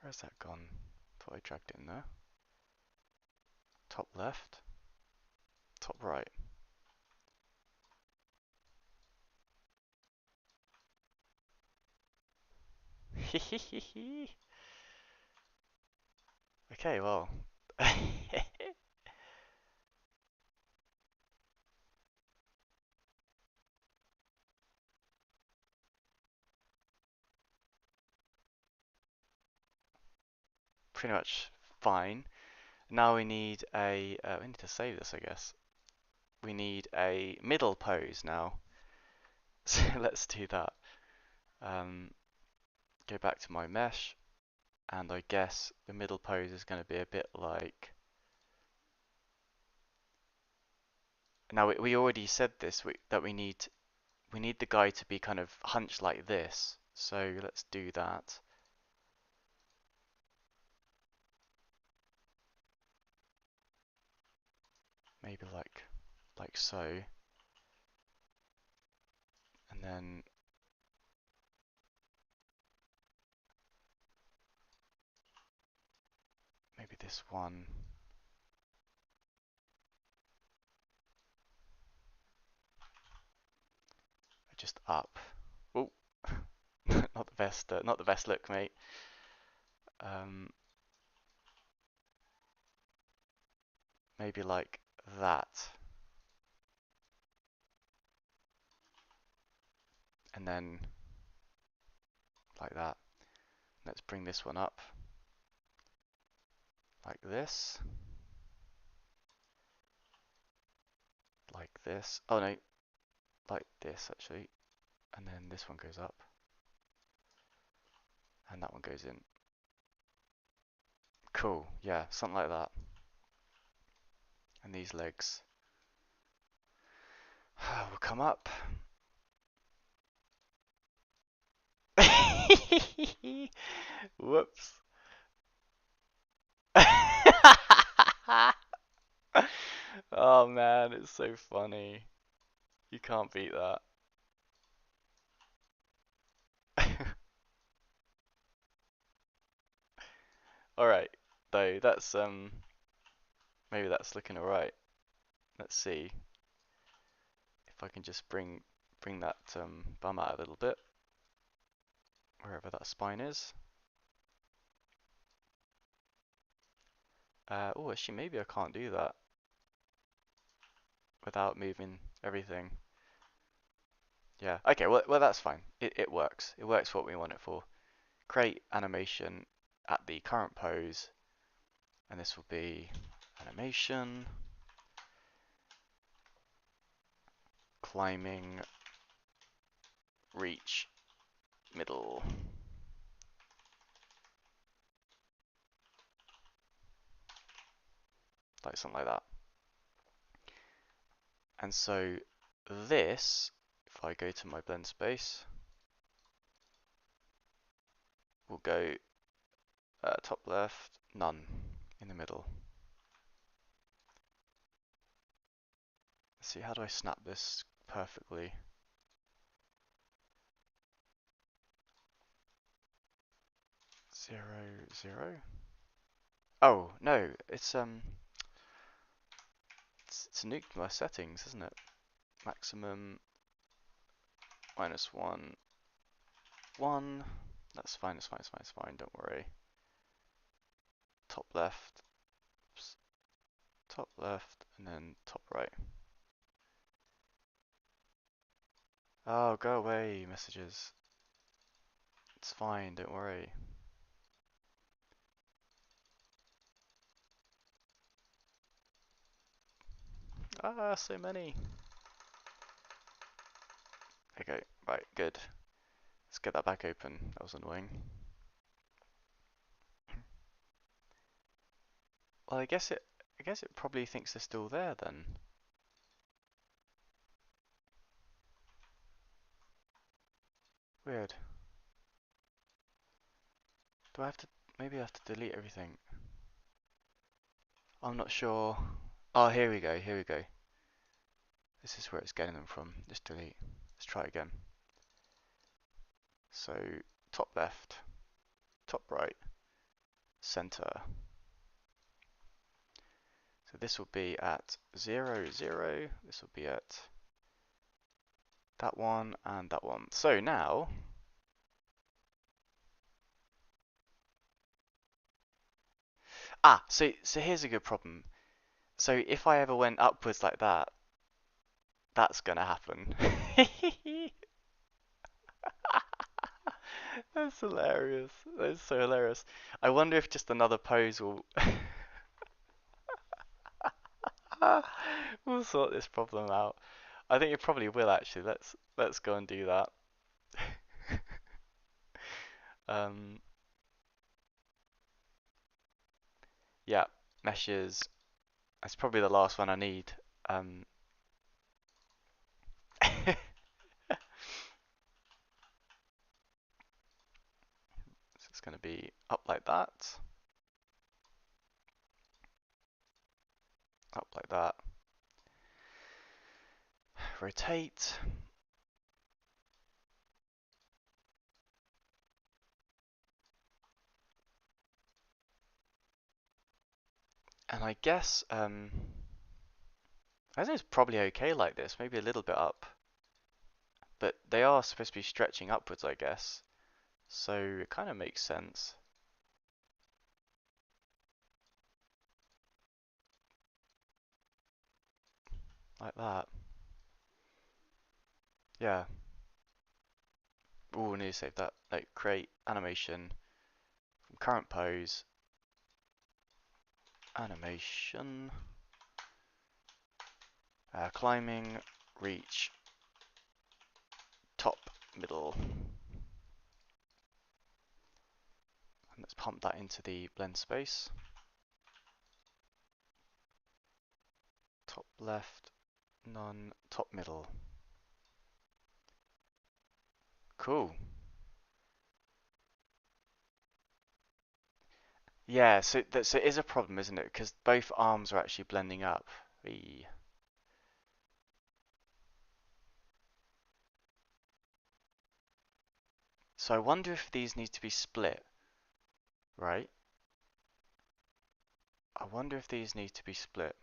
Where's that gone? Thought I dragged it in there. Top left, top right. Okay, well. Pretty much fine. Now we need we need to save this, I guess. We need a middle pose now. So let's do that. Go back to my mesh, and I guess the middle pose is going to be a bit like. Now we already said this that we need the guy to be kind of hunched like this. So let's do that. Maybe like so. And then maybe this one. Just up. Oh, not the best look, mate. Maybe like that. And then like that. Let's bring this one up. Like this. Like this. Oh no, like this actually. And then this one goes up. And that one goes in. Cool, yeah, something like that. And these legs will come up. Whoops. Oh man, it's so funny. You can't beat that. Alright, though, that's maybe that's looking alright. Let's see if I can just bring that bum out a little bit. Wherever that spine is. Oh, actually, maybe I can't do that without moving everything. Yeah, okay, well that's fine. It works. It works for what we want it for. Create animation at the current pose, and this will be animation, climbing, reach, middle. Like something like that. And so this, if I go to my blend space, will go top left, none in the middle. Let's see, how do I snap this perfectly? Zero, zero. Oh no, it's nuked my settings, isn't it? Maximum minus one, one. That's fine. It's fine. It's fine. It's fine. Don't worry. Top left, top left, and then top right. Oh, go away, messages. It's fine. Don't worry. Ah, so many. Okay, right, good. Let's get that back open. That was annoying. Well, I guess it probably thinks they're still there then. Weird. Do I have to, maybe I have to delete everything. I'm not sure. Oh, here we go, here we go. This is where it's getting them from. Just delete. Let's try again. So, top left, top right, center. So this will be at 0, 0. This will be at that one and that one. So now, so here's a good problem. So if I ever went upwards like that, that's gonna happen. That's hilarious. That's so hilarious. I wonder if just another pose will will sort this problem out. I think it probably will actually. Let's go and do that. Um, yeah, meshes. That's probably the last one I need. So it's going to be up like that, up like that. Rotate. And I guess I think it's probably okay like this, maybe a little bit up. But they are supposed to be stretching upwards, I guess. So it kind of makes sense. Like that. Yeah. Ooh, I need to save that. Like, create animation from current pose. Animation. Climbing, reach, top, middle. And let's pump that into the blend space. Top left, none, top middle. Cool. Yeah, so it is a problem, isn't it? Because both arms are actually blending up. Eee. So I wonder if these need to be split, right? I wonder if these need to be split.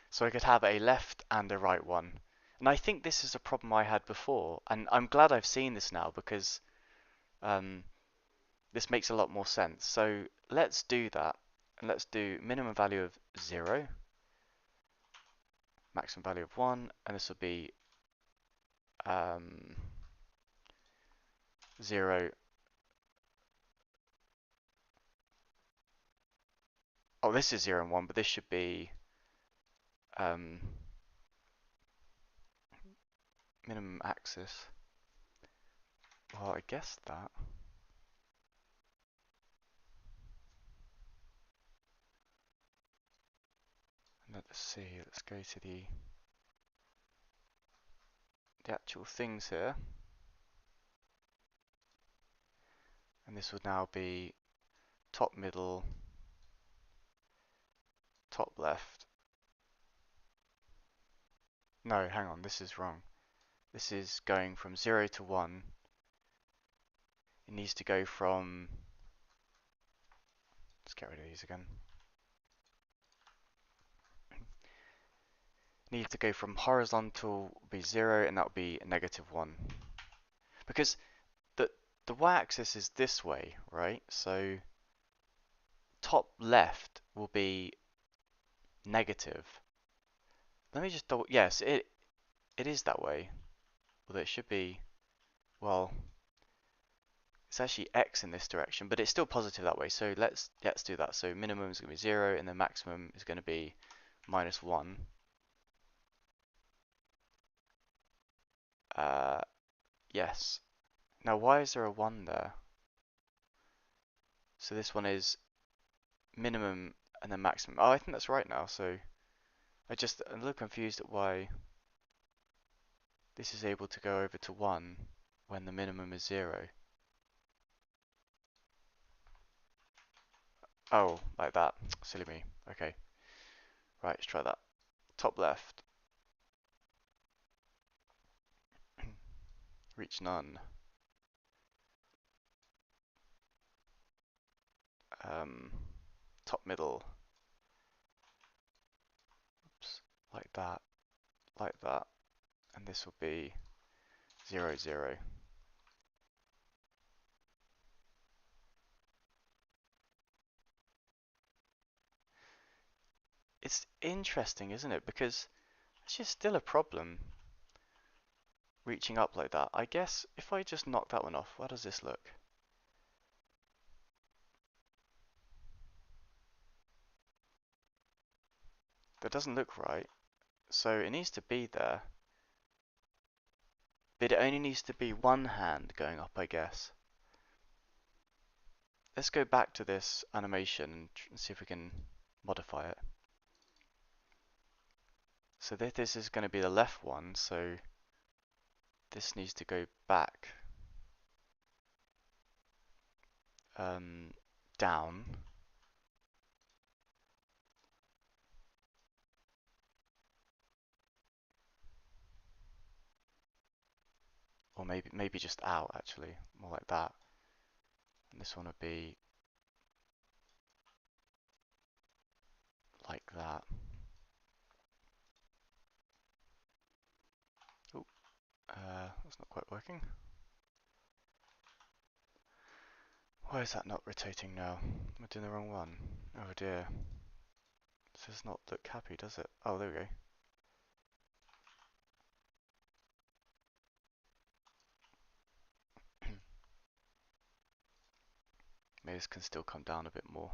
So I could have a left and a right one. And I think this is a problem I had before, and I'm glad I've seen this now because this makes a lot more sense. So let's do that. And let's do minimum value of 0, maximum value of 1, and this will be 0. Oh, this is 0 and 1, but this should be um, minimum axis. Well, I guess that. Let's see, let's go to the the actual things here. And this would now be top middle, top left. No, hang on, this is wrong. This is going from 0 to 1. It needs to go from, let's get rid of these again. It needs to go from horizontal will be 0 and that will be -1. Because the y-axis is this way, right? So top left will be negative. Let me just double, yes, it is that way. Although it should be, well, it's actually x in this direction, but it's still positive that way. So let's do that. So minimum is going to be 0 and the maximum is going to be -1. Yes. Now why is there a 1 there? So this one is minimum and then maximum. Oh, I think that's right now. So I'm a little confused at why this is able to go over to 1 when the minimum is 0. Oh, like that. Silly me. Okay. Right, let's try that. Top left. Reach none. Um, top middle. Oops. Like that. And this will be 0, 0. It's interesting, isn't it? Because it's just still a problem reaching up like that. I guess if I just knock that one off, how does this look? That doesn't look right. So it needs to be there. But it only needs to be one hand going up, I guess. Let's go back to this animation and see if we can modify it. So this is going to be the left one, so this needs to go back down. Or maybe just out, actually, more like that. And this one would be like that. Oh, that's not quite working. Why is that not rotating now? Am I doing the wrong one? Oh dear. This does not look happy, does it? Oh, there we go. Maybe this can still come down a bit more.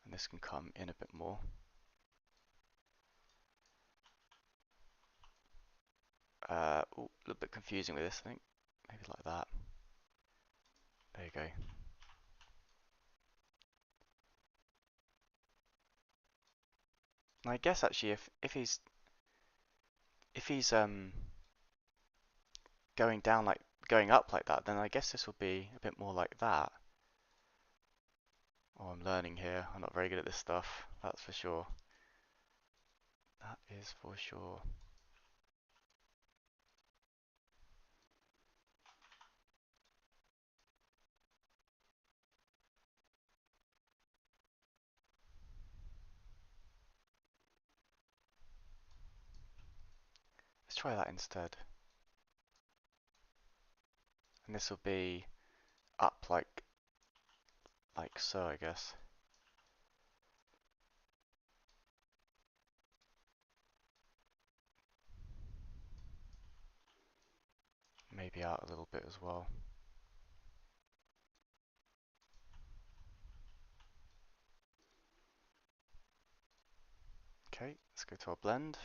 And this can come in a bit more. A little bit confusing with this, I think. Maybe like that. There you go. And I guess actually if he's going up like that, then I guess this will be a bit more like that. Oh, I'm learning here. I'm not very good at this stuff, that's for sure. That is for sure. Let's try that instead. And this will be up like so, I guess. Maybe out a little bit as well. Okay, let's go to our blend.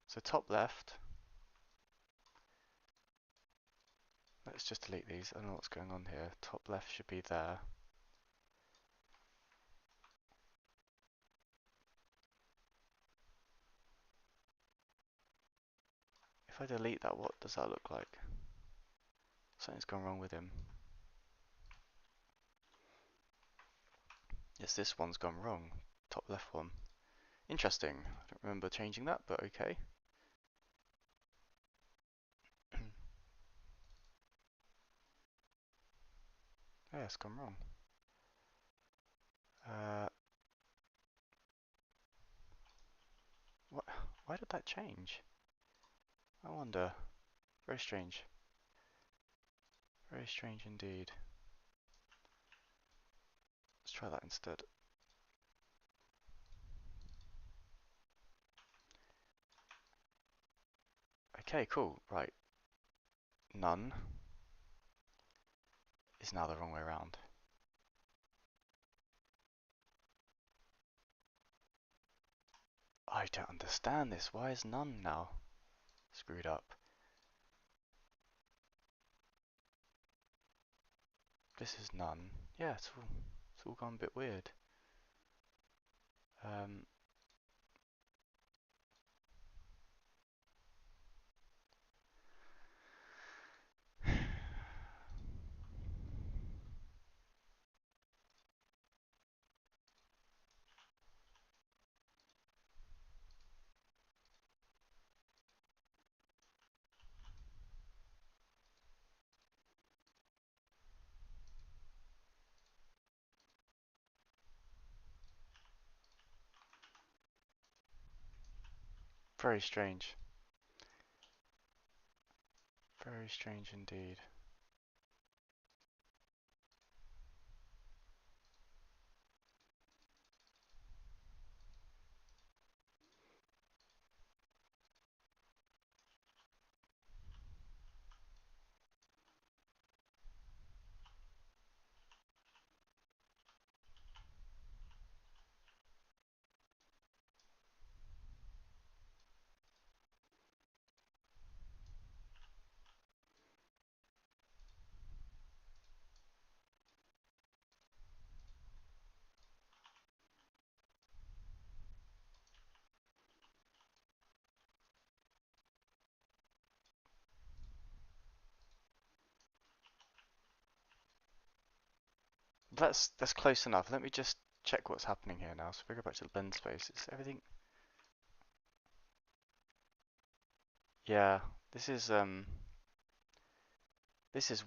So top left, let's just delete these. I don't know what's going on here. Top left should be there. If I delete that, what does that look like? Something's gone wrong with him. Yes, this one's gone wrong. Top left one. Interesting. I don't remember changing that, but okay. Yeah, it's gone wrong. What? Why did that change? I wonder. Very strange. Very strange indeed. Let's try that instead. Okay, cool. Right. None is now the wrong way around. I don't understand this. Why is none now screwed up? This is none. Yeah, it's all gone a bit weird. Um, very strange. Very strange indeed. That's close enough. Let me just check what's happening here now. So if we go back to the blend space, is everything? Yeah, this is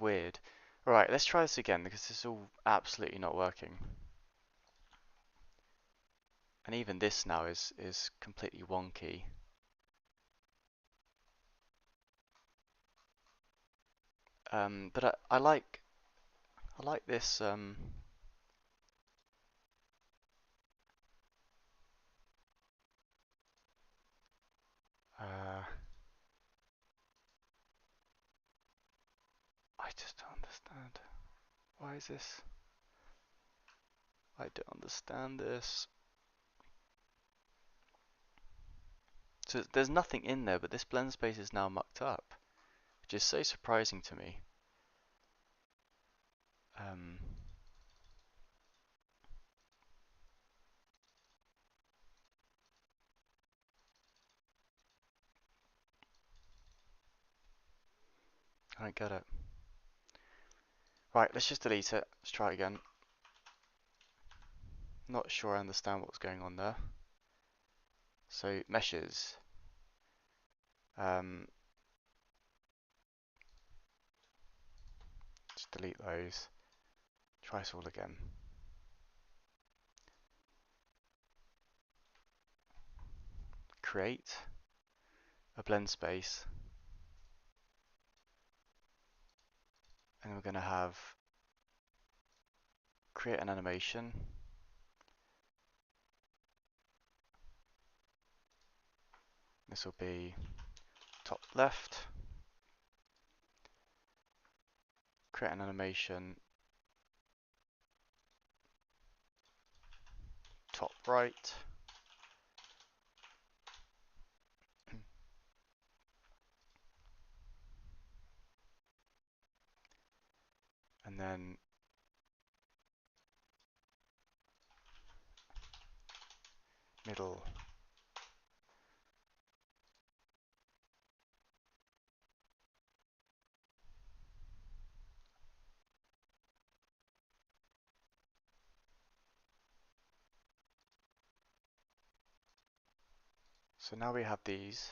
weird. Right, let's try this again because this is all absolutely not working. And even this now is completely wonky. But I like this. I just don't understand. Why is this? I don't understand this. So there's nothing in there, but this blend space is now mucked up, which is so surprising to me. Um, I don't get it. Right, let's just delete it. Let's try it again. Not sure I understand what's going on there. So meshes. Um, just delete those. Try this all again. Create a blend space, and we're going to have create an animation. This will be top left. Create an animation top right. then middle. So now we have these.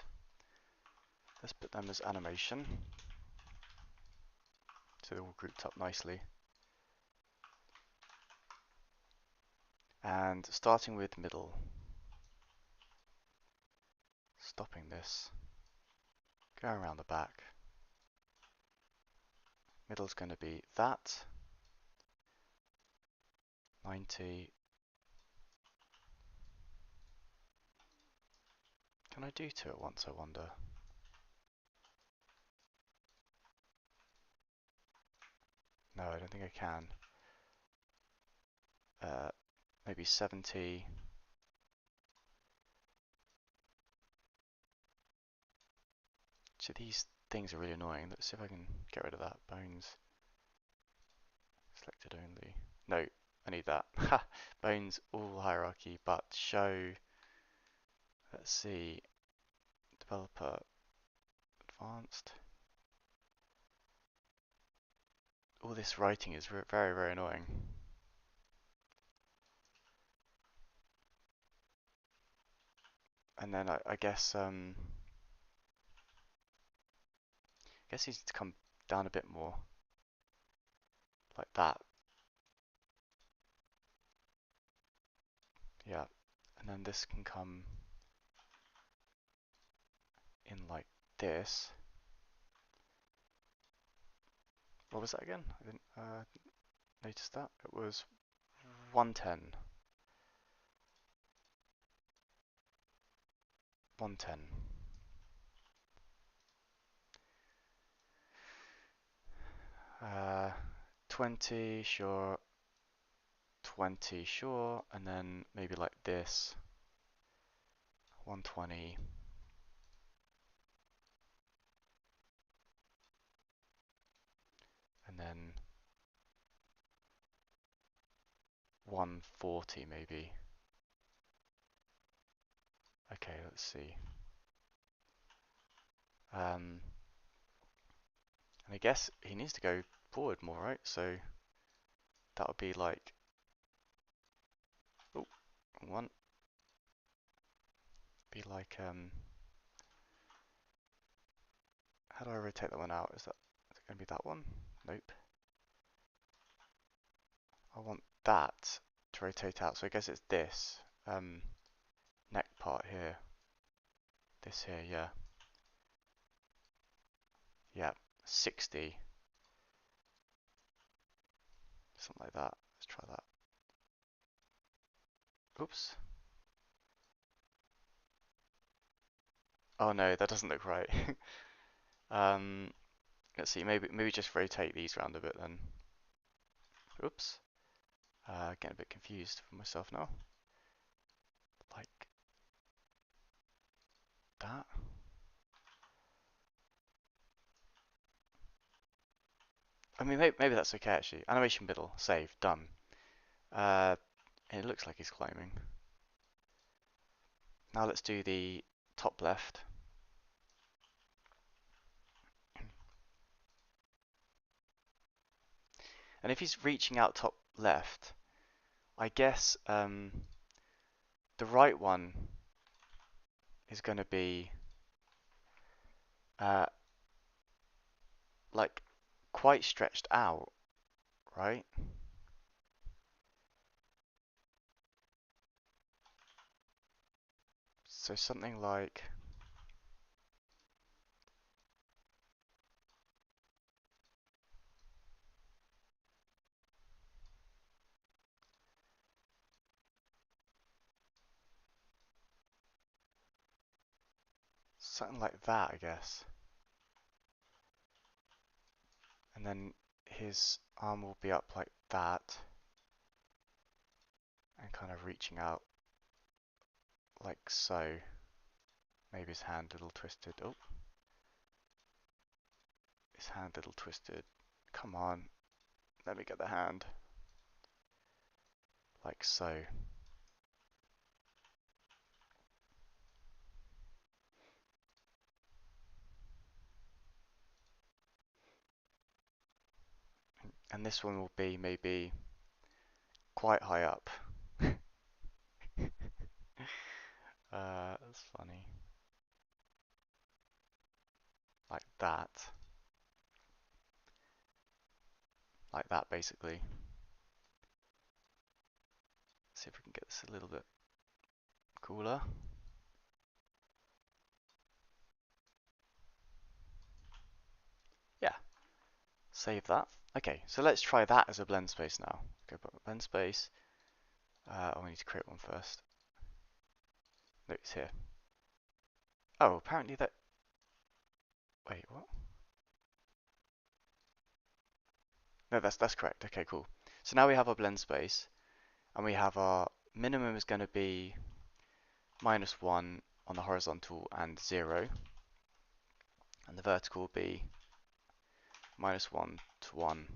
Let's put them as animation. So they're all grouped up nicely. And starting with middle. Stopping this. Going around the back. Middle's going to be that. 90. Can I do two at once, I wonder? No, I don't think I can. Maybe 70. So these things are really annoying. Let's see if I can get rid of that. Bones. Selected only. No, I need that. Bones, all hierarchy, but show. Let's see. Developer advanced. All this writing is very, very annoying. And then I guess he needs to come down a bit more, like that. Yeah, and then this can come in like this. What was that again? I didn't notice that. It was 110. 110. 20, sure. 20, sure. And then maybe like this. 120. And then 140 maybe. Okay, let's see. And I guess he needs to go forward more, right? So that would be like, oh, one. Be like, how do I rotate that one out? Is it going to be that one? Nope. I want that to rotate out. So I guess it's this neck part here. This here, yeah. Yeah, 60. Something like that. Let's try that. Oops. Oh no, that doesn't look right. um, let's see. Maybe just rotate these around a bit then. Oops. Getting a bit confused for myself now. Like that. I mean, maybe that's okay actually. Animation middle, save, done. Uh, it looks like he's climbing. Now let's do the top left. And if he's reaching out top left, I guess the right one is going to be uh, like quite stretched out, right? So something like that, I guess. And then his arm will be up like that and kind of reaching out like so. Maybe his hand a little twisted. Oh, his hand a little twisted. Come on. Let me get the hand. Like so. And this one will be maybe quite high up. That's funny. Like that. Like that, basically. See if we can get this a little bit cooler. Yeah, save that. Okay, so let's try that as a blend space now. Go back to blend space. I need to create one first. No, it's here. Oh, apparently that... Wait, what? No, that's correct. Okay, cool. So now we have our blend space, and we have our minimum is going to be -1 on the horizontal and 0, and the vertical will be -1 to 1.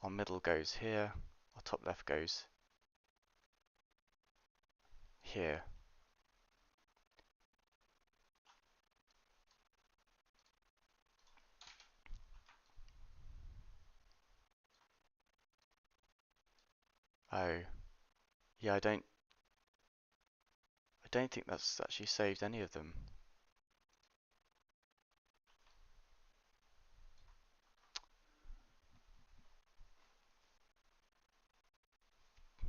Our middle goes here, our top left goes here. Oh, yeah, I don't think that's actually saved any of them.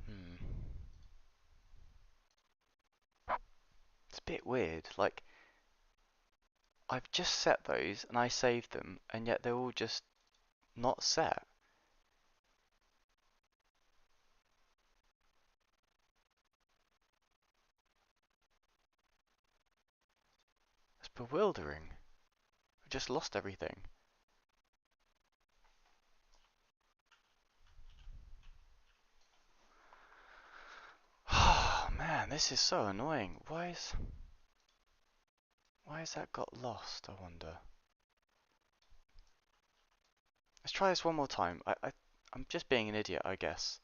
Hmm. It's a bit weird. Like, I've just set those and I saved them, and yet they're all just not set. It's bewildering. I've just lost everything. Oh man, this is so annoying. Why has that got lost, I wonder? Let's try this one more time. I'm just being an idiot, I guess.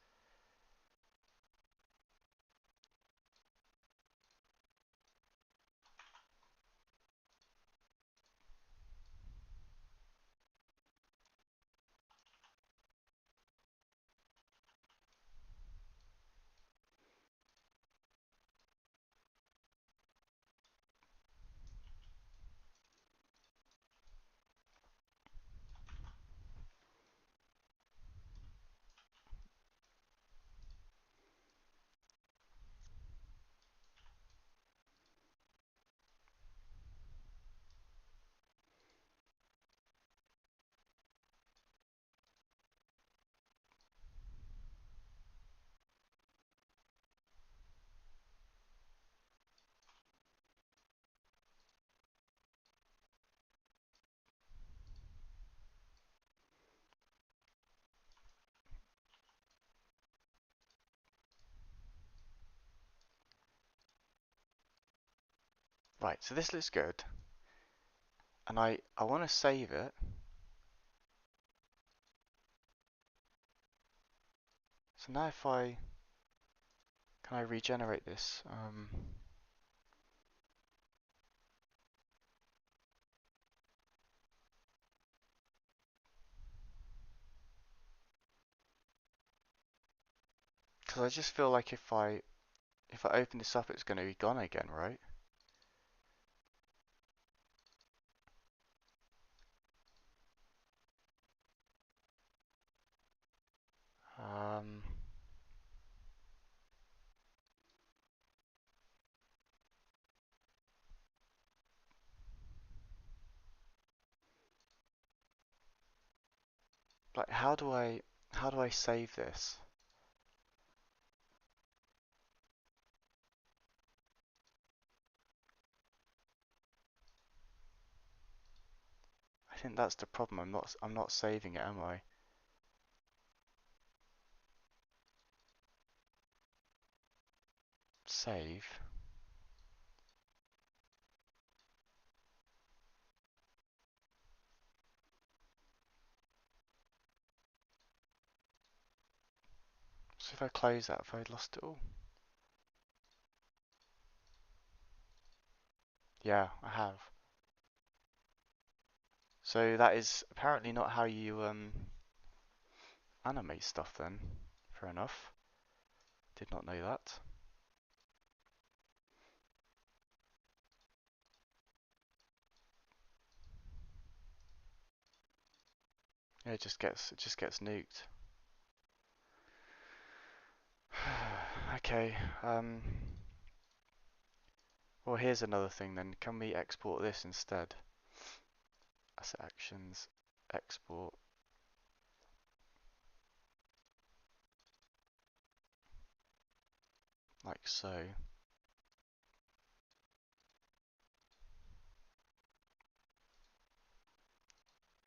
Right, so this looks good. And I want to save it. So now if can I regenerate this? Because I just feel like if I open this up, it's going to be gone again, right? Um, like how do I save this? I think that's the problem. I'm not saving it, am I? Save. if I close that, have I lost it all? Yeah, I have. So that is apparently not how you animate stuff then. Fair enough. Did not know that. Yeah, it just gets nuked. Okay. Well, here's another thing then. Can we export this instead? Asset actions, export. Like so.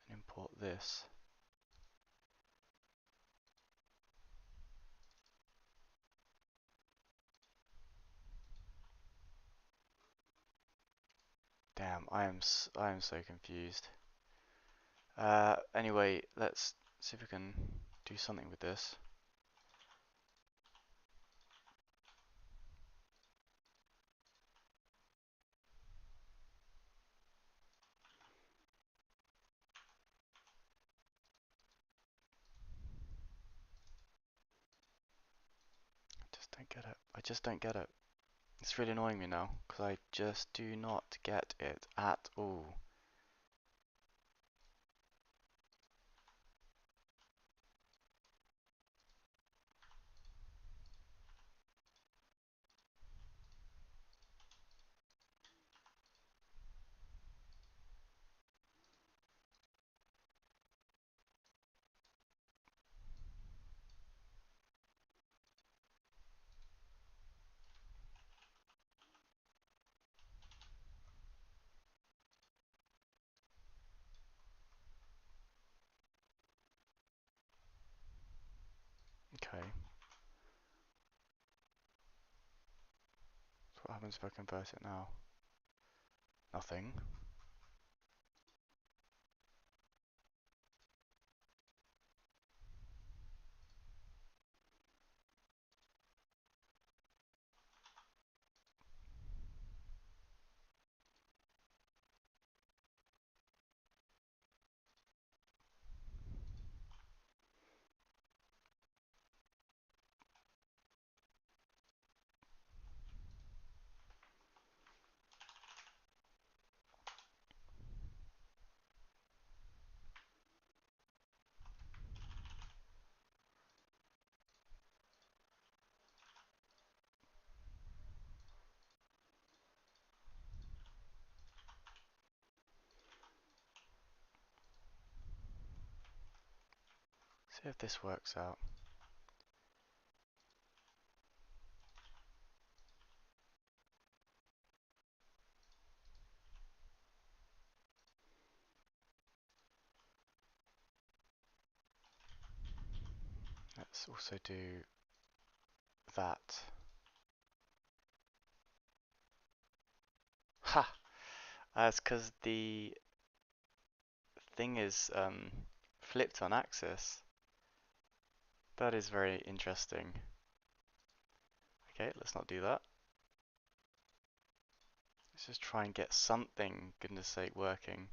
And import this. Damn, I am so confused. Anyway, let's see if we can do something with this. I just don't get it. I just don't get it. It's really annoying me now, because I just do not get it at all. Okay. So what happens if I convert it now? Nothing. See if this works out. Let's also do that. Ha! That's because the thing is flipped on axis. That is very interesting. Okay, let's not do that. Let's just try and get something, goodness sake, working.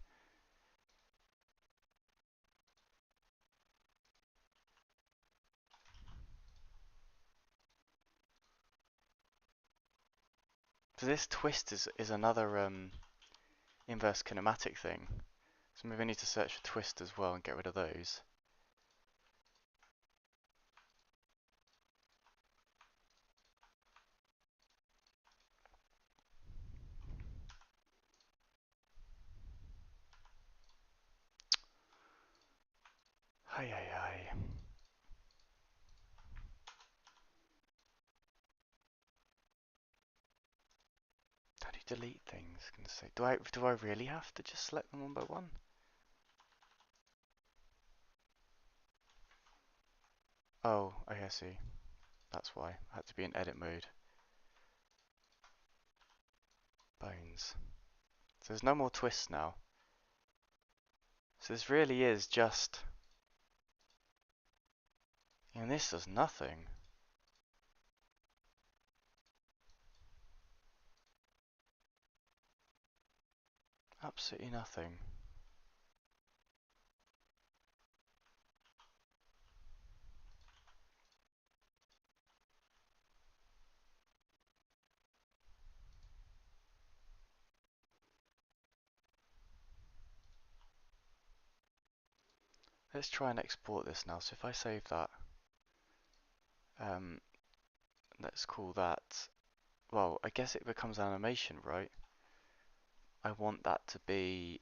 So this twist is another inverse kinematic thing. So maybe I need to search for twist as well and get rid of those. Hi hi hi. How do you delete things? Goodness sake. Do I really have to just select them one by one? Oh, okay, I see. That's why. I had to be in edit mode. Bones. So there's no more twists now. So this really is just... And this does nothing. Absolutely nothing. Let's try and export this now. So if I save that, um, let's call that, well, I guess it becomes animation, right? I want that to be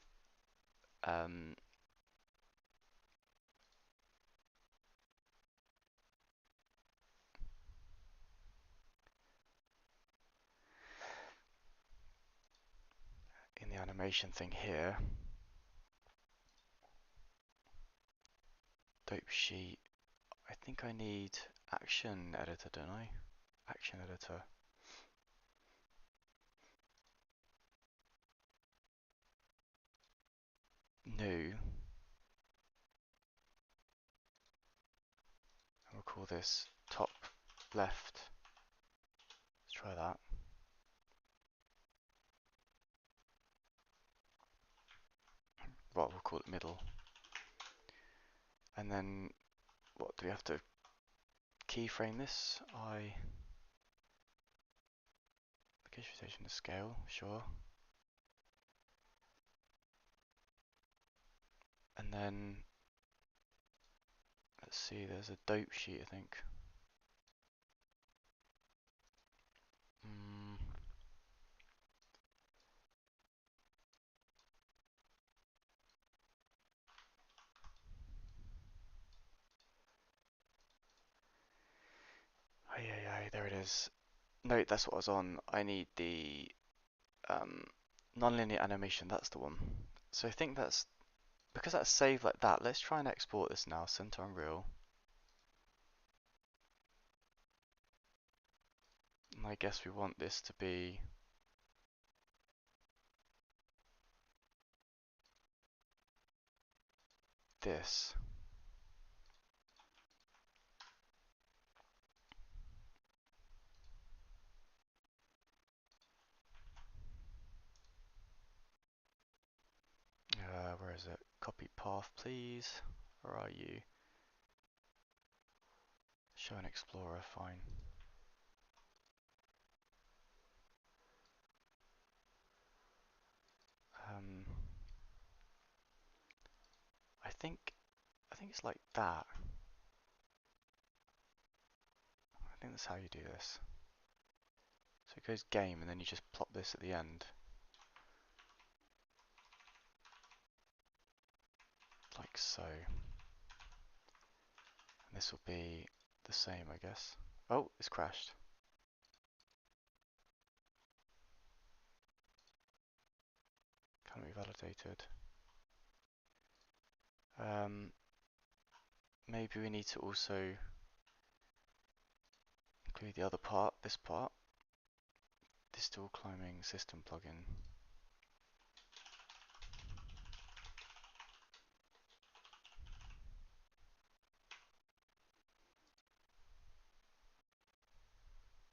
um, in the animation thing here. Dope sheet. I think I need action editor, don't I? Action editor. New. We'll call this top left. Let's try that. Well, we'll call it middle. And then, what do we have to keyframe this? Location rotation to scale, sure. And then, let's see, there's a dope sheet, I think. Mm. Aye, there it is. No, that's what I was on. I need the um, non-linear animation, that's the one. So I think that's, because that's saved like that, let's try and export this now, center Unreal. And I guess we want this to be this. Where is it? Copy path, please. Where are you? Show an explorer, fine. Um, I think it's like that. I think that's how you do this. So it goes game, and then you just plop this at the end, like so. And this will be the same, I guess. Oh, it's crashed. Can't be validated. Maybe we need to also include the other part, this part. Distill climbing system plugin.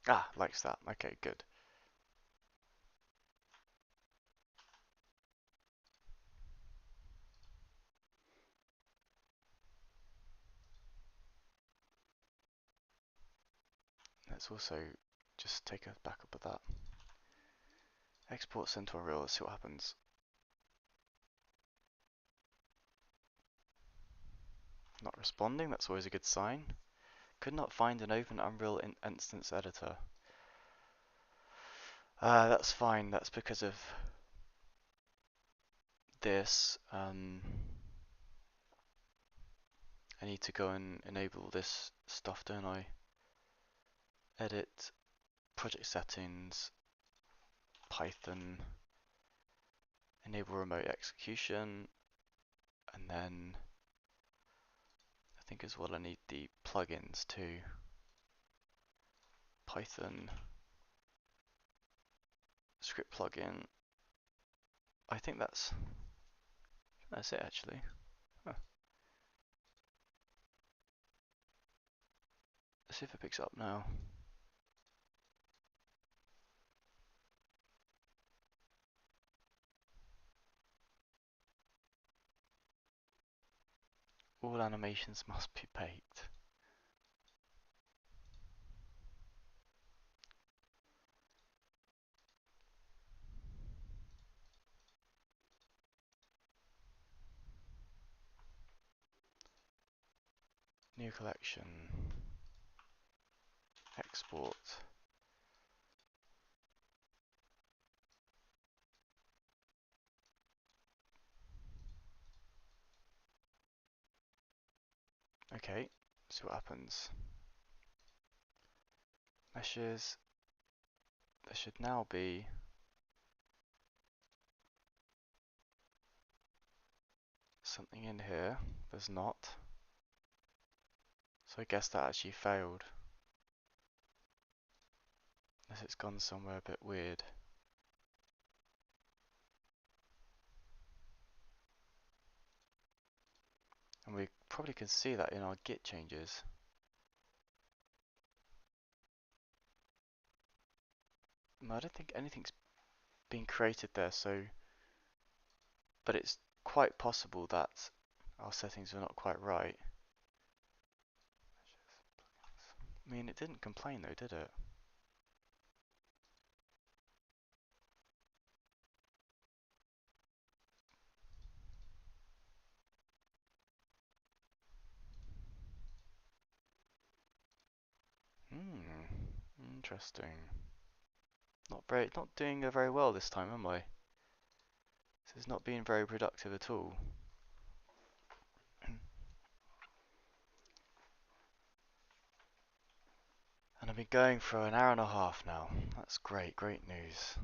Ah, likes that. Okay, good. Let's also just take a backup of that. Export center Unreal, let's see what happens. Not responding, that's always a good sign. Could not find an open Unreal instance editor. That's fine, that's because of this. I need to go and enable this stuff, don't I? Edit, project settings, Python, enable remote execution, and then I think as well I need the plugins too. Python, script plugin. I think that's it actually. Huh. Let's see if it picks up now. All animations must be baked. New collection. Export. Okay, see what happens. Meshes. There should now be something in here. There's not. So I guess that actually failed. Unless it's gone somewhere a bit weird. And we probably can see that in our Git changes. I don't think anything's been created there, so... But it's quite possible that our settings are not quite right. I mean, it didn't complain though, did it? Interesting. Not doing very well this time, am I? This is not being very productive at all. And I've been going for an hour and a half now. That's great, great news.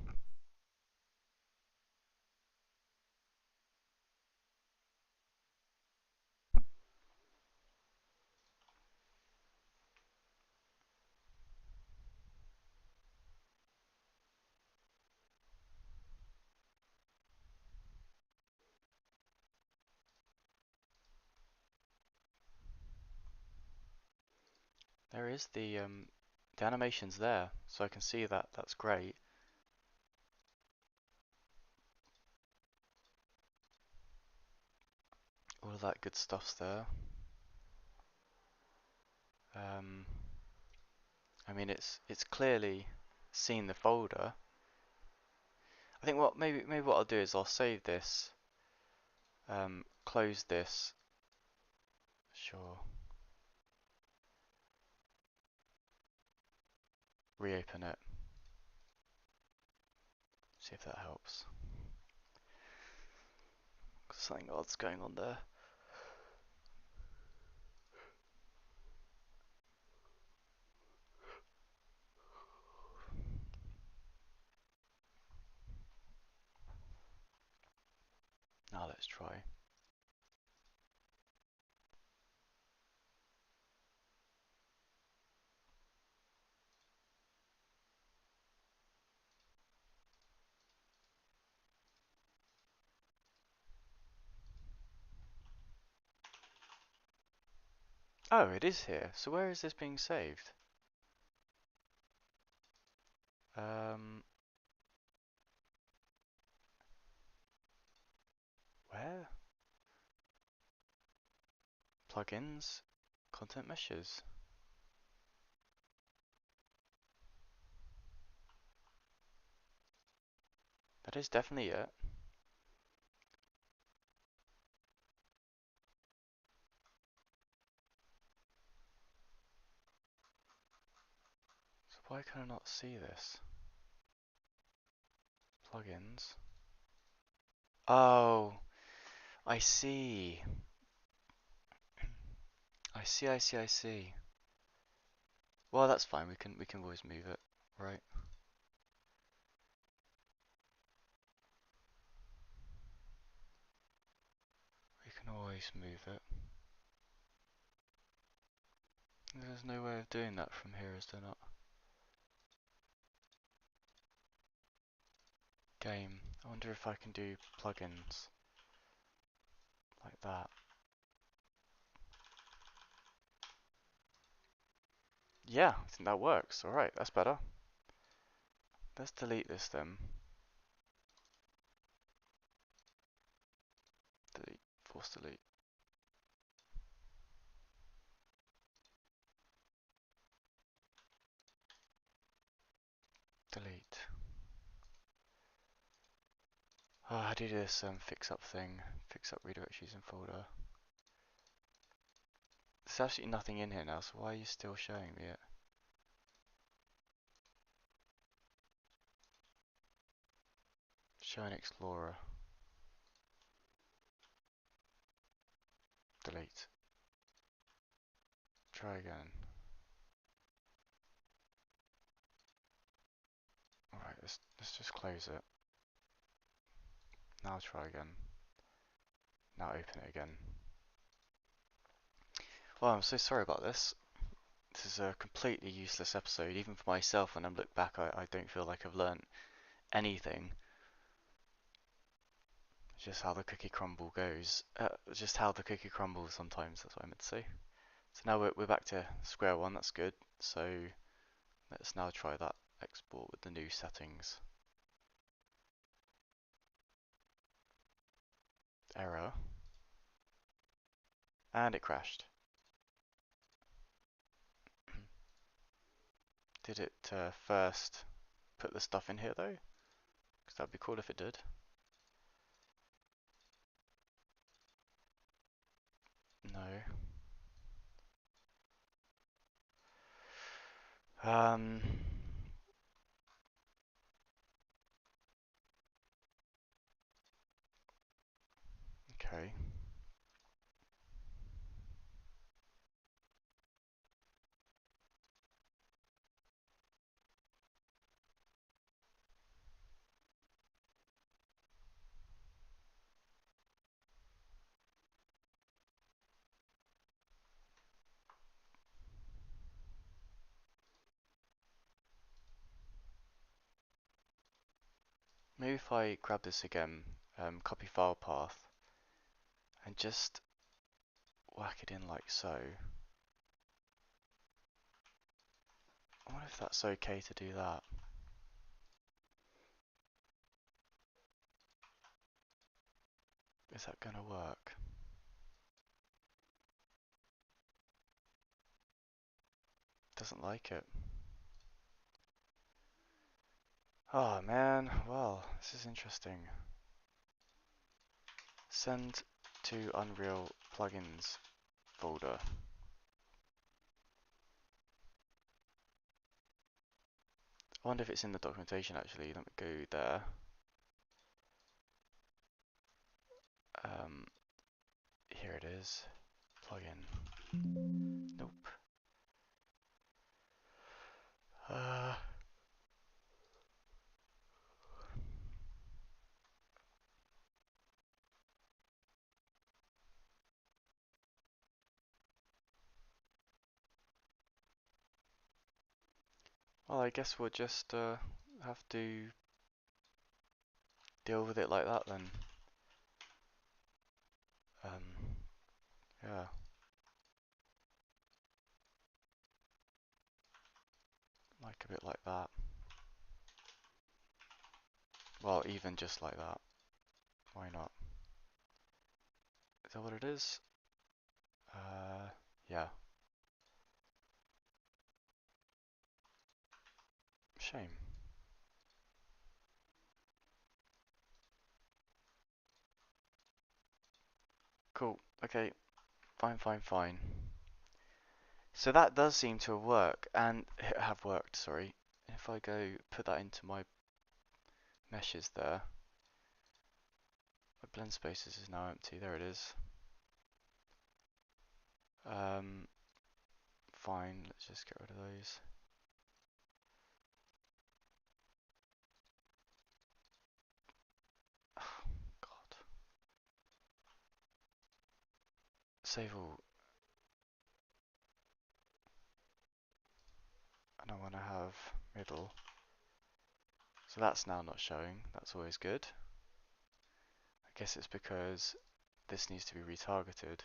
There is the animation's there, so I can see that. That's great. All of that good stuff's there. I mean, it's clearly seen the folder. I think maybe what I'll do is I'll save this, close this. Sure. Reopen it. See if that helps. Something odd's going on there. Now let's try. Oh, it is here. So where is this being saved? Where? Plugins, content meshes. That is definitely it. So why can I not see this? Plugins. Oh, I see. I see. Well, that's fine. We can always move it, right? We can always move it. There's no way of doing that from here, is there not? Game. I wonder if I can do plugins like that. Yeah, I think that works. Alright, that's better. Let's delete this then. Delete. Force delete. delete. Oh, how do you do this fix up thing? Fix up redirect using folder. There's absolutely nothing in here now, so why are you still showing me it? Show in Explorer. Delete. Try again. Alright, let's just close it. Now try again. Now open it again. Well, I'm so sorry about this. This is a completely useless episode, even for myself. When I look back, I don't feel like I've learnt anything. Just how the cookie crumble goes. Just how the cookie crumbles sometimes, that's what I meant to say. So now we're back to square one, that's good. So let's now try that export with the new settings. Error. And it crashed. Did it first put the stuff in here though? Because that'd be cool if it did. No. Okay. Maybe if I grab this again, copy file path, and just whack it in like so. I wonder if that's okay to do that. Is that gonna work? Doesn't like it. Oh man, well, this is interesting. Send to Unreal plugins folder. I wonder if it's in the documentation actually. Let me go there. Here it is. Plugin. Nope. Well, I guess we'll just have to deal with it like that then. Yeah. Like a bit like that. Well, even just like that. Why not? Is that what it is? Yeah. Shame. Cool. Okay. Fine, fine, fine. So that does seem to have worked, sorry. If I go put that into my meshes there, my blend spaces is now empty. There it is. Fine, let's just get rid of those. Oh, God. Save all. And I want to have middle. So that's now not showing. That's always good. I guess it's because this needs to be retargeted.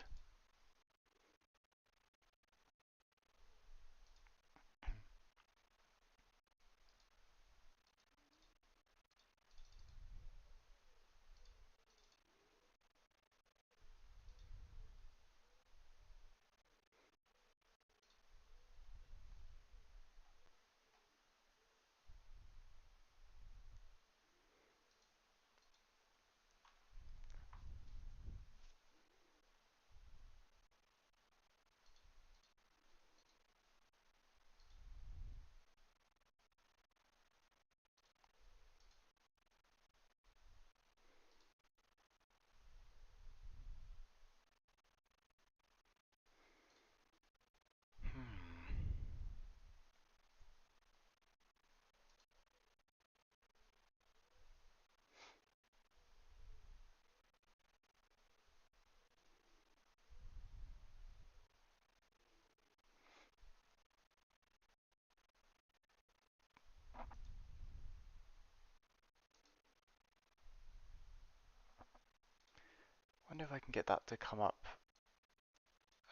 wonder if I can get that to come up.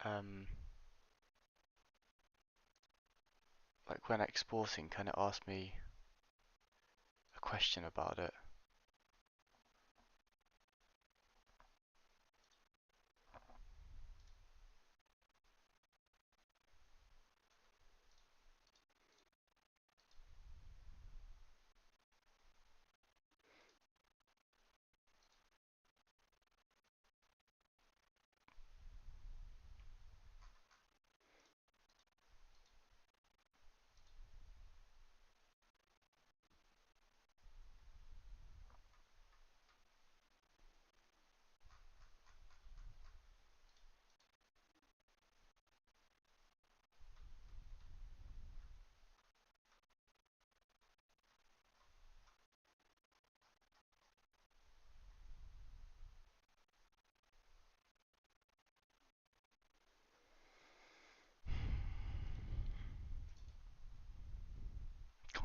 Um, like when exporting, can it ask me a question about it?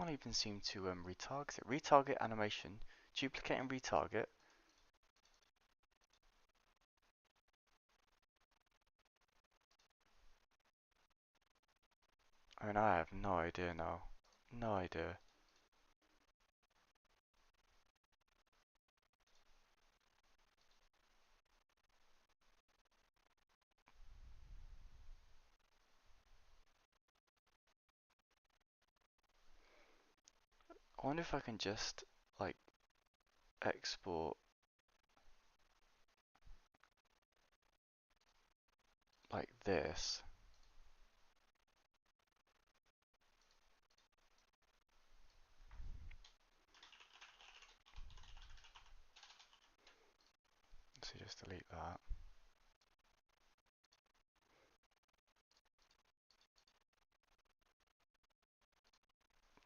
Can't even seem to retarget it. Retarget animation, duplicate and retarget. I mean, I have no idea now. No idea. I wonder if I can just like export like this. So just delete that.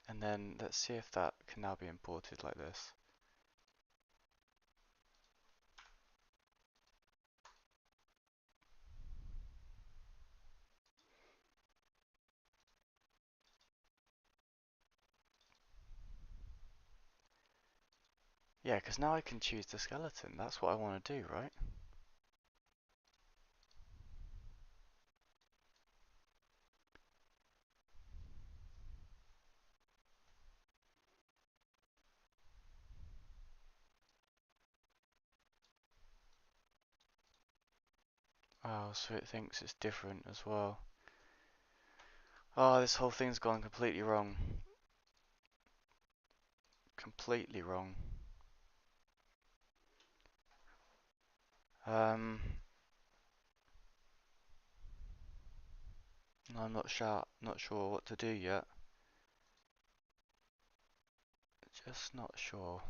And then let's see if that can now be imported like this. Yeah, because now I can choose the skeleton. That's what I want to do, right? Oh, so it thinks it's different as well. Oh, this whole thing's gone completely wrong. Completely wrong. Um, I'm not sure what to do yet. Just not sure.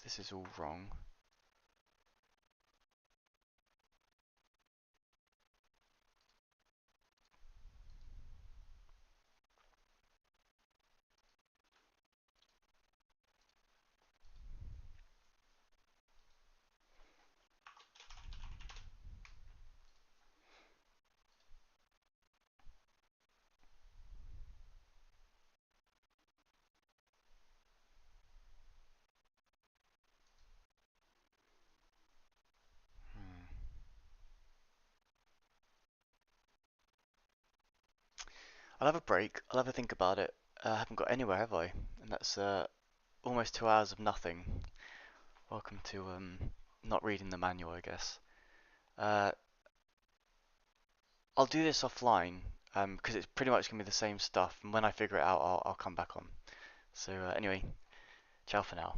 This is all wrong. Hmm. I'll have a break. I'll have a think about it. I haven't got anywhere, have I? And that's almost 2 hours of nothing. Welcome to not reading the manual, I guess. Uh, I'll do this offline because it's pretty much gonna be the same stuff. And when I figure it out, I'll come back on. So anyway, ciao for now.